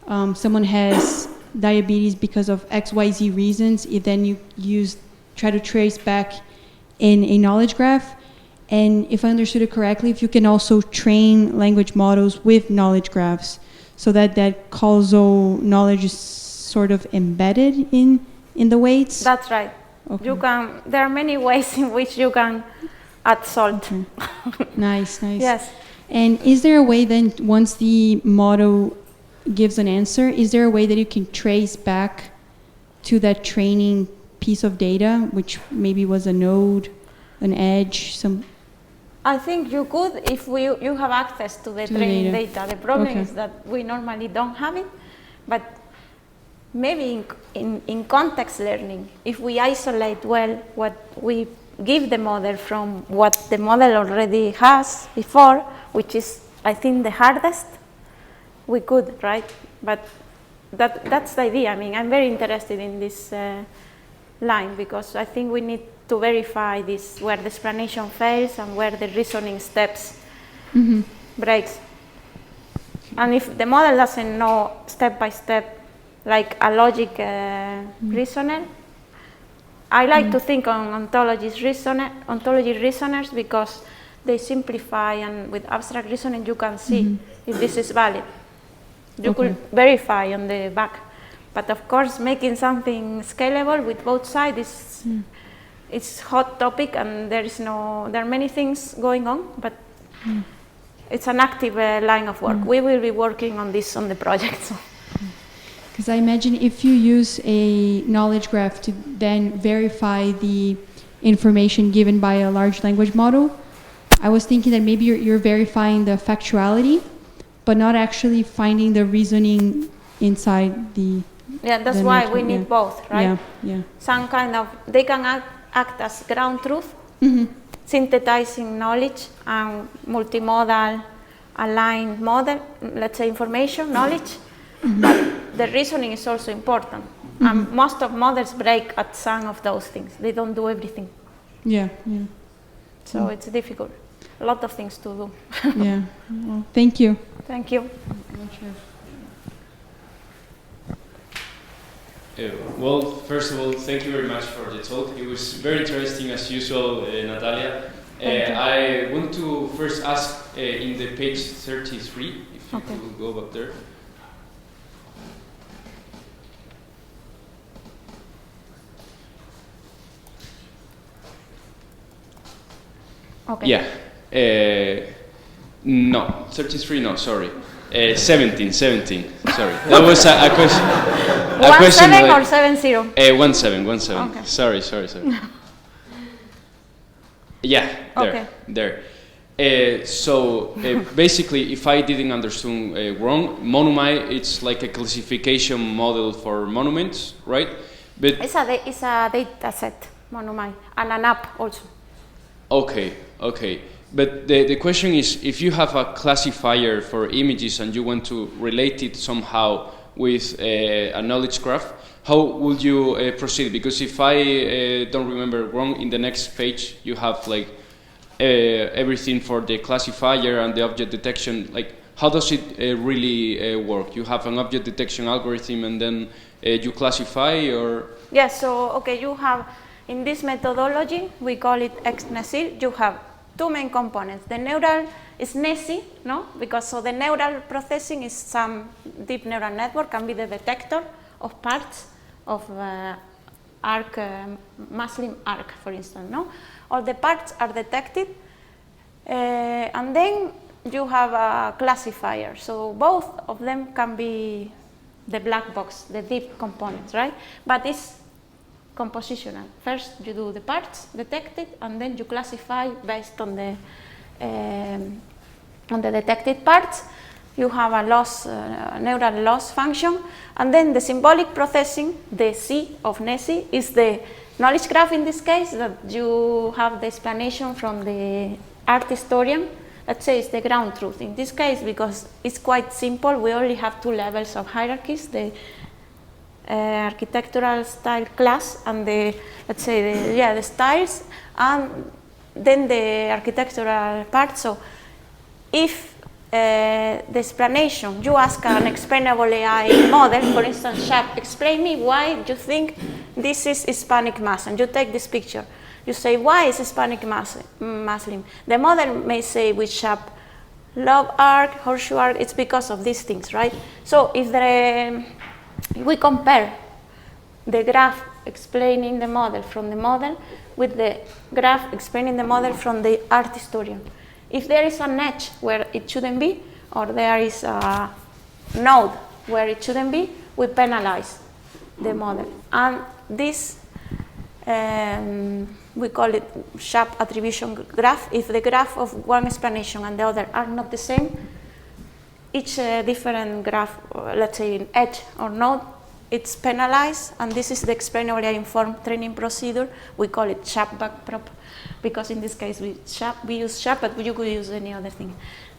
someone has diabetes because of XYZ reasons, then you try to trace back in a knowledge graph. And if I understood it correctly, if you can also train language models with knowledge graphs, so that causal knowledge is sort of embedded in the weights? That's right. Okay. There are many ways in which you can add salt. Okay. Nice. Yes. And is there a way then, once the model gives an answer, is there a way that you can trace back to that training piece of data, which maybe was a node, an edge, some... I think you could if you have access to the training data. The problem Okay. is that we normally don't have it, but maybe in context learning, if we isolate well what we give the model from what the model already has before, which is, I think, the hardest, we could, right? But that's the idea. I mean, I'm very interested in this line, because I think we need to verify this, where the explanation fails and where the reasoning steps breaks. And if the model doesn't know step by step, like a logic reasoner, I like to think on ontology reasoners, because they simplify, and with abstract reasoning you can see if this is valid. You could verify on the back. But of course, making something scalable with both sides is it's hot topic, and there are many things going on, but it's an active line of work. We will be working on this on the project. So. Because I imagine if you use a knowledge graph to then verify the information given by a large language model, I was thinking that maybe you're verifying the factuality, but not actually finding the reasoning inside the... Yeah, that's why we need both, right? Yeah. Some kind of, they can act as ground truth, synthesizing knowledge and multimodal aligned model, let's say information, knowledge. But the reasoning is also important. And most of models break at some of those things. They don't do everything. Yeah. So it's difficult. A lot of things to do. Yeah. Well, thank you. Thank you. Well, first of all, thank you very much for the talk. It was very interesting as usual, Natalia. I want to first ask in the page 33, if you could go back there. Okay. Yeah. No, 33, no, sorry. 17, sorry. That was a question. 17 or 70? 17. Okay. Sorry. Yeah, there. So basically, if I didn't understand wrong, Monumai, it's like a classification model for monuments, right? But it's a data set, Monumai, and an app also. Okay. But the question is, if you have a classifier for images and you want to relate it somehow with a knowledge graph, how would you proceed? Because if I don't remember wrong, in the next page you have like everything for the classifier and the object detection. Like, how does it really work? You have an object detection algorithm and then you classify, or? Yes. So you have, in this methodology we call it XNESIL. You have two main components. The neural is NESI, no? Because the neural processing is some deep neural network, can be the detector of parts of arc, Muslim arc, for instance, no? All the parts are detected, and then you have a classifier. So both of them can be the black box, the deep components, right? But it's compositional. First you do the parts, detect it, and then you classify based on the detected parts. You have a loss, neural loss function, and then the symbolic processing, the C of NESI, is the knowledge graph in this case, that you have the explanation from the art historian. Let's say it's the ground truth. In this case, because it's quite simple, we only have 2 levels of hierarchies, the architectural style class and the, let's say, the styles, and then the architectural part. So if the explanation, you ask an explainable AI model, for instance, Sharp, explain me why you think this is Hispanic Muslim. You take this picture. You say, why is Hispanic Muslim? The model may say with Sharp, love arc, horseshoe arc, it's because of these things, right? So if we compare the graph explaining the model from the model with the graph explaining the model from the art historian. If there is an edge where it shouldn't be, or there is a node where it shouldn't be, we penalize the model. And this, we call it Sharp attribution graph. If the graph of one explanation and the other are not the same, each different graph, let's say an edge or node, it's penalized, and this is the explainably informed training procedure. We call it Sharp backprop, because in this case we use Sharp, but you could use any other thing.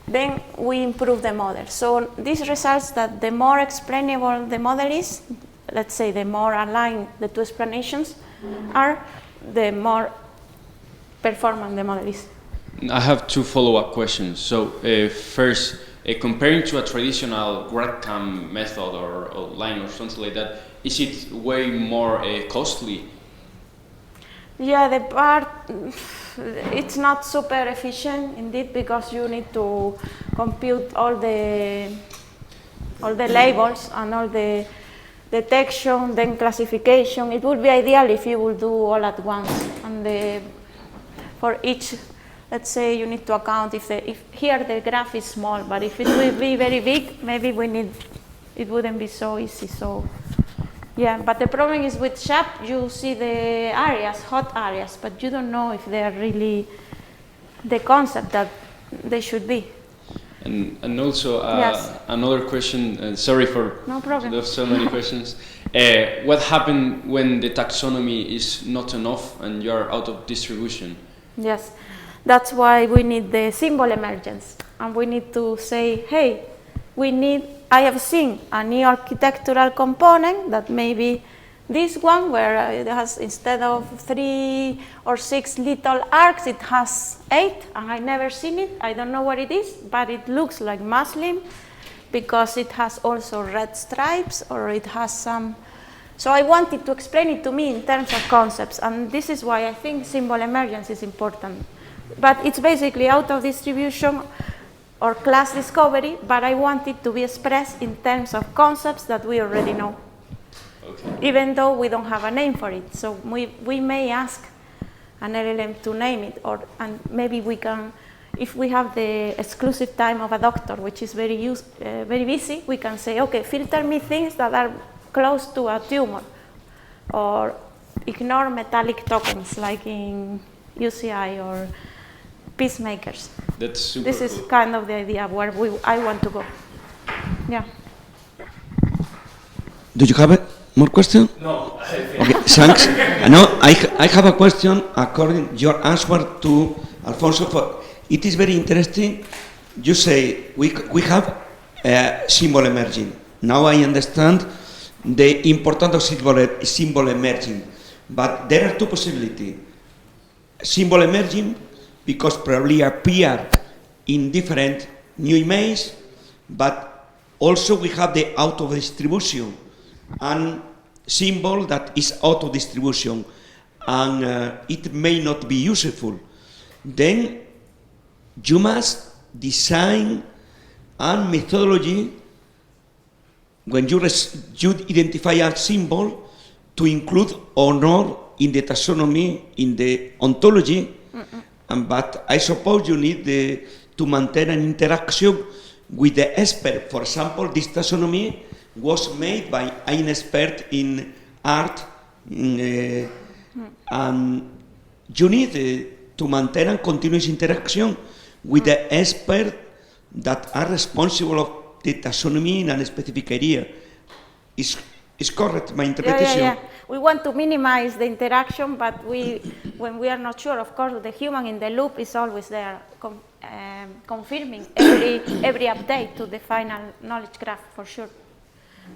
Then we improve the model. So this results that the more explainable the model is, let's say the more aligned the 2 explanations are, the more performant the model is. I have 2 follow-up questions. So first, comparing to a traditional GradCam method or line or something like that, is it way more costly? Yeah, the part, it's not super efficient indeed, because you need to compute all the labels and all the detection, then classification. It would be ideal if you would do all at once. And for each, let's say you need to account if here the graph is small, but if it will be very big, maybe it wouldn't be so easy. So yeah, but the problem is with Sharp, you see the areas, hot areas, but you don't know if they are really the concept that they should be. And also yes. Another question, sorry for no problem. So many questions. What happens when the taxonomy is not enough and you are out of distribution? Yes, that's why we need the symbol emergence. And we need to say, hey, I have seen a new architectural component that maybe this one, where it has, instead of 3 or 6 little arcs, it has 8, and I never seen it. I don't know what it is, but it looks like Muslim because it has also red stripes, or it has some. So I wanted to explain it to me in terms of concepts, and this is why I think symbol emergence is important. But it's basically out of distribution or class discovery, but I want it to be expressed in terms of concepts that we already know. Okay. Even though we don't have a name for it. So we may ask an LLM to name it, and maybe we can, if we have the exclusive time of a doctor, which is very busy, we can say, okay, filter me things that are close to a tumor, or ignore metallic tokens like in UCI or pacemakers. That's super This is cool. kind of the idea where I want to go. Yeah. Do you have more question? No. Okay, thanks. No, I have a question according your answer to Alfonso. It is very interesting. You say we have symbol emerging. Now I understand the importance of symbol emerging. But there are 2 possibilities. Symbol emerging because probably appear in different new images, but also we have the auto-distribution and symbol that is auto-distribution, and it may not be useful. Then you must design a methodology when you identify a symbol to include or not in the taxonomy, in the ontology. But I suppose you need to maintain an interaction with the expert. For example, this taxonomy was made by an expert in art And you need to maintain a continuous interaction with the experts that are responsible of the taxonomy in a specific area. Is correct, my interpretation? Yeah. We want to minimize the interaction, but when we are not sure, of course, the human in the loop is always there, confirming every update to the final knowledge graph, for sure.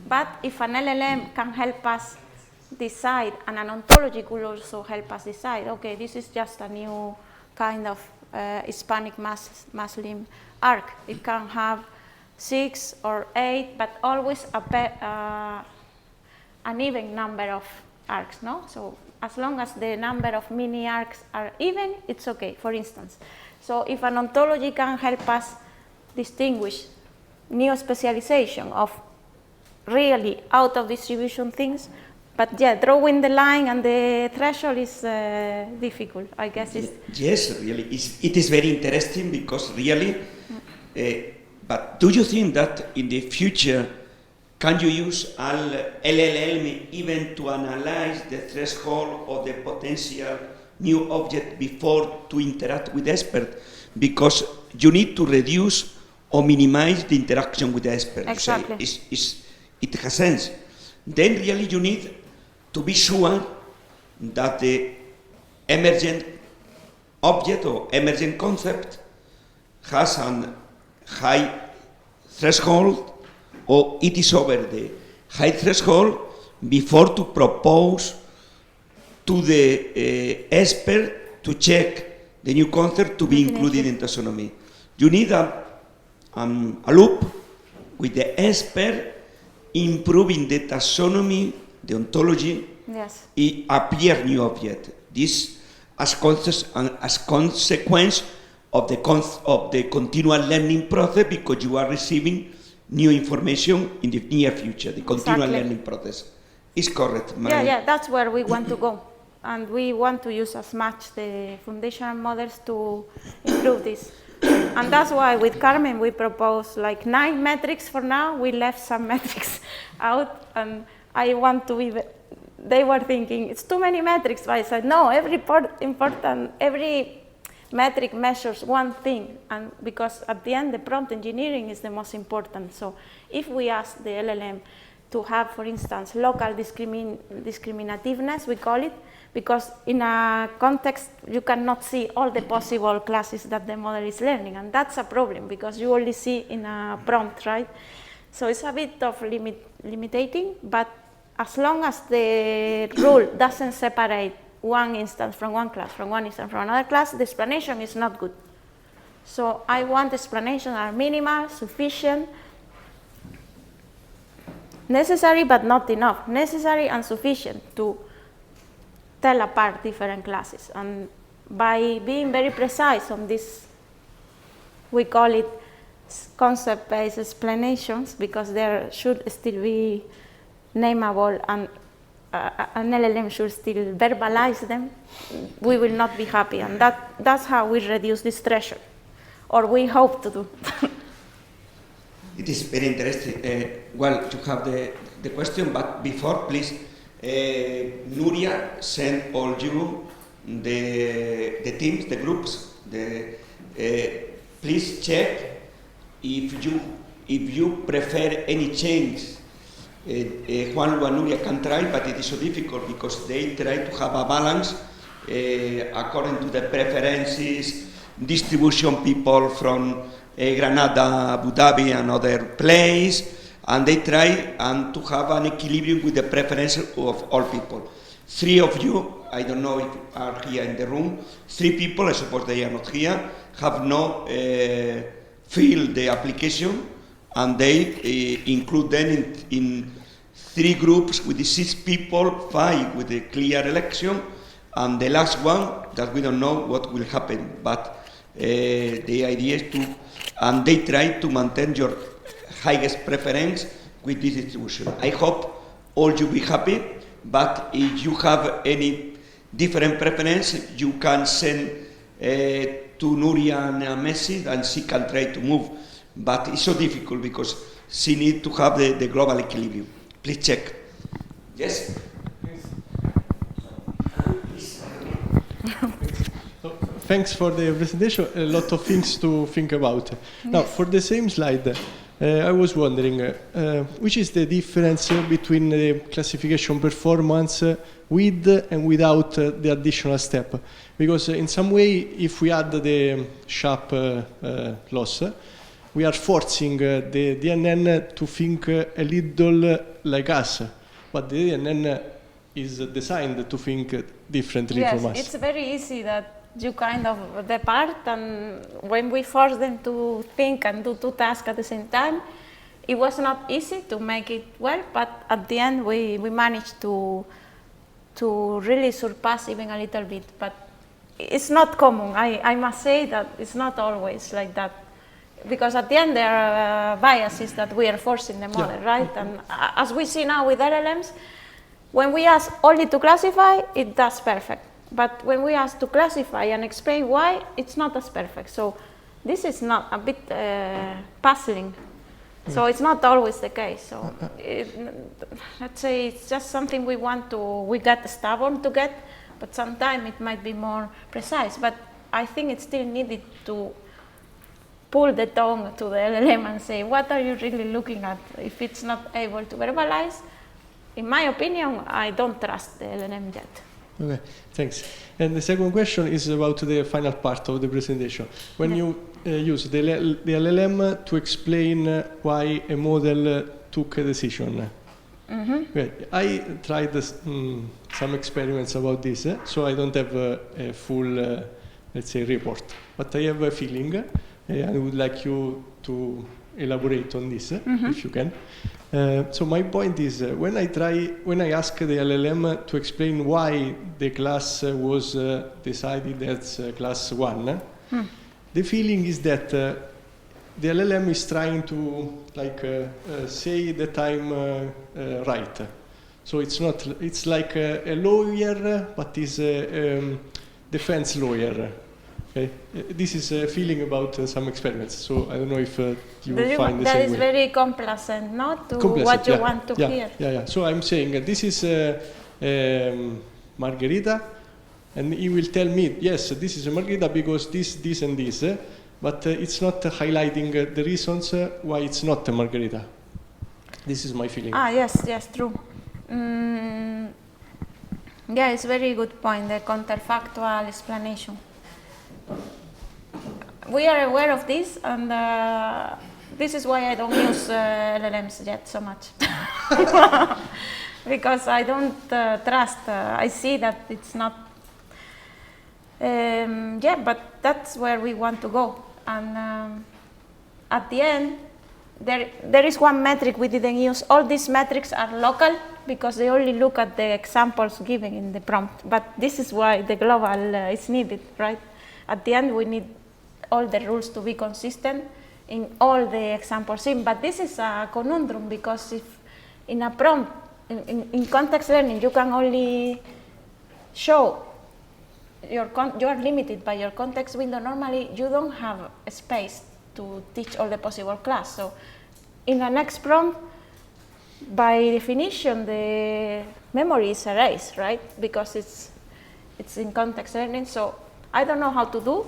But if an LLM can help us decide, and an ontology could also help us decide, okay, this is just a new kind of Hispanic Muslim arc. It can have 6 or 8, but always an even number of arcs, no? So as long as the number of mini arcs are even, it's okay, for instance. So if an ontology can help us distinguish new specialization of really out of distribution things, but yeah, drawing the line and the threshold is difficult, I guess. Yes, really, it is very interesting because really, but do you think that in the future, can you use LLM even to analyze the threshold of the potential new object before to interact with the expert? Because you need to reduce or minimize the interaction with the expert. Exactly. It has sense. Then really you need to be sure that the emergent object or emergent concept has a high threshold, or it is over the high threshold before to propose to the expert to check the new concept to be included in taxonomy. You need a loop with the expert improving the taxonomy, the ontology, yes, appear new object. This as consequence of the continual learning process, because you are receiving new information in the near future. The continual learning process is correct. Yeah, that's where we want to go, and we want to use as much the foundational models to improve this. And that's why with Carmen we propose like 9 metrics for now. We left some metrics out, and I want to be. They were thinking it's too many metrics, but I said no. Every metric measures one thing, and because at the end the prompt engineering is the most important. So if we ask the LLM to have, for instance, local discriminativeness, we call it, because in a context you cannot see all the possible classes that the model is learning, and that's a problem because you only see in a prompt, right? So it's a bit of limiting, but as long as the rule doesn't separate one instance from one class, from one instance from another class, the explanation is not good. So I want explanations that are minimal, sufficient, necessary but not enough, necessary and sufficient to tell apart different classes. And by being very precise on this, we call it concept-based explanations, because there should still be nameable, and an LLM should still verbalize them, we will not be happy. And that's how we reduce this threshold, or we hope to do. It is very interesting. Well, to have the question, but before, please, Nuria sent all you the teams, the groups. Please check if you prefer any change. Juan and Nuria can try, but it is so difficult because they try to have a balance according to the preferences, distribution people from Granada, Abu Dhabi and other places, and they try to have an equilibrium with the preferences of all people. 3 of you, I don't know if are here in the room, 3 people, I suppose they are not here, have not filled the application, and they include them in 3 groups with the 6 people, 5 with a clear election, and the last one that we don't know what will happen, but the idea is to, and they try to maintain your highest preference with this distribution. I hope all you be happy, but if you have any different preference, you can send to Nuria a message and she can try to move. But it's so difficult because she needs to have the global equilibrium. Please check. Yes? Yes. So, thanks for the presentation. A lot of things to think about. Now, for the same slide, I was wondering, which is the difference between the classification performance with and without the additional step? Because in some way, if we add the sharp loss, we are forcing the DNN to think a little like us, but the DNN is designed to think differently from us. Yes, it's very easy that you kind of depart, and when we force them to think and do two tasks at the same time, it was not easy to make it well, but at the end we managed to really surpass even a little bit. But it's not common. I must say that it's not always like that, because at the end there are biases that we are forcing the model, right? And as we see now with LLMs, when we ask only to classify, it does perfect. But when we ask to classify and explain why, it's not as perfect. So this is not a bit puzzling. So it's not always the case. So let's say it's just something we get stubborn to get, but sometimes it might be more precise. But I think it's still needed to pull the tongue to the LLM and say, what are you really looking at? If it's not able to verbalize, in my opinion, I don't trust the LLM yet. Okay, thanks. And the second question is about the final part of the presentation. When you use the LLM to explain why a model took a decision. Okay. I tried some experiments about this, so I don't have a full, let's say, report. But I have a feeling. I would like you to elaborate on this, if you can. So my point is, when I ask the LLM to explain why the class was decided as class 1, the feeling is that the LLM is trying to say that I'm right. So it's like a lawyer, but is a defense lawyer. Okay. This is a feeling about some experiments, so I don't know if you will find the same way. That is very complacent, not to what you want to hear. Yeah. So I'm saying this is margarita, and he will tell me, yes, this is a margarita because this, and this, but it's not highlighting the reasons why it's not a margarita. This is my feeling. Yes, true. Yeah, it's a very good point, the counterfactual explanation. We are aware of this, and this is why I don't use LLMs yet so much. Because I don't trust. I see that it's not. But that's where we want to go. And at the end, there is one metric we didn't use. All these metrics are local because they only look at the examples given in the prompt. But this is why the global is needed, right? At the end, we need all the rules to be consistent in all the examples in. But this is a conundrum because if in a prompt, in context learning, you can only show you are limited by your context window. Normally, you don't have a space to teach all the possible class. So in the next prompt, by definition, the memory is erased, right? Because it's in context learning. So I don't know how to do,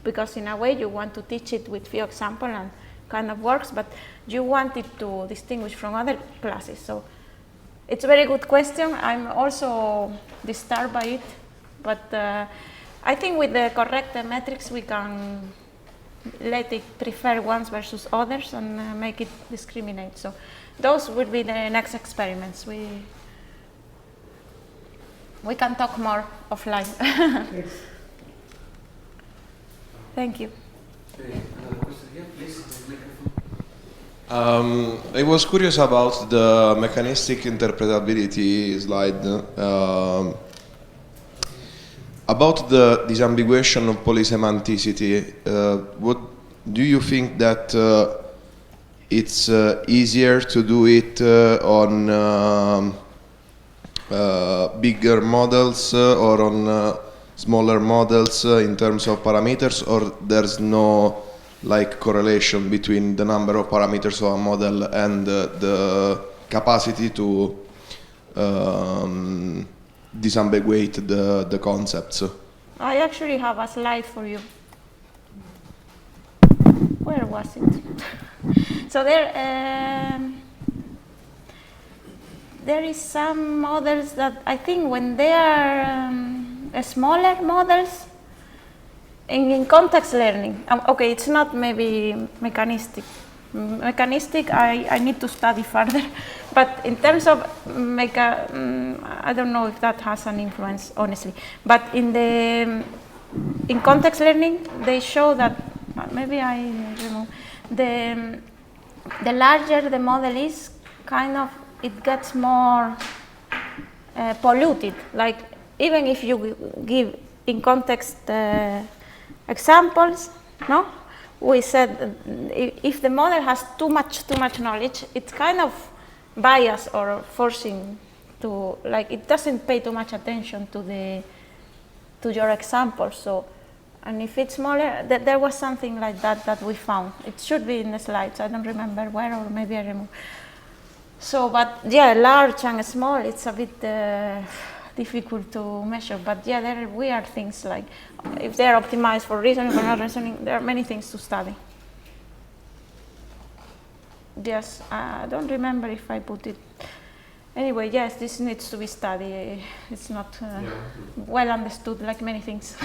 because in a way you want to teach it with few examples and kind of works, but you want it to distinguish from other classes. So it's a very good question. I'm also disturbed by it, but I think with the correct metrics we can let it prefer ones versus others and make it discriminate. So those would be the next experiments. We can talk more offline. Yes. Thank you. Okay, another question here, please. I was curious about the mechanistic interpretability slide. About the disambiguation of polysemanticity, what do you think that it's easier to do it on bigger models or on smaller models in terms of parameters, or there's no correlation between the number of parameters of a model and the capacity to disambiguate the concepts. I actually have a slide for you. Where was it? So there is some models that I think when they are smaller models, in context learning, okay, it's not maybe mechanistic. Mechanistic, I need to study further, but in terms of I don't know if that has an influence, honestly. But in context learning, they show that maybe I remove the larger the model is, kind of it gets more polluted. Like even if you give in context examples, no. We said if the model has too much knowledge, it's kind of biased or forcing to, like, it doesn't pay too much attention to your example. So, and if it's smaller, there was something like that we found. It should be in the slides. I don't remember where, or maybe I removed. So, but yeah, large and small, it's a bit difficult to measure. But yeah, there are weird things, like if they're optimized for reasoning or not reasoning, there are many things to study. Yes, I don't remember if I put it. Anyway, yes, this needs to be studied. It's not well understood, like many things.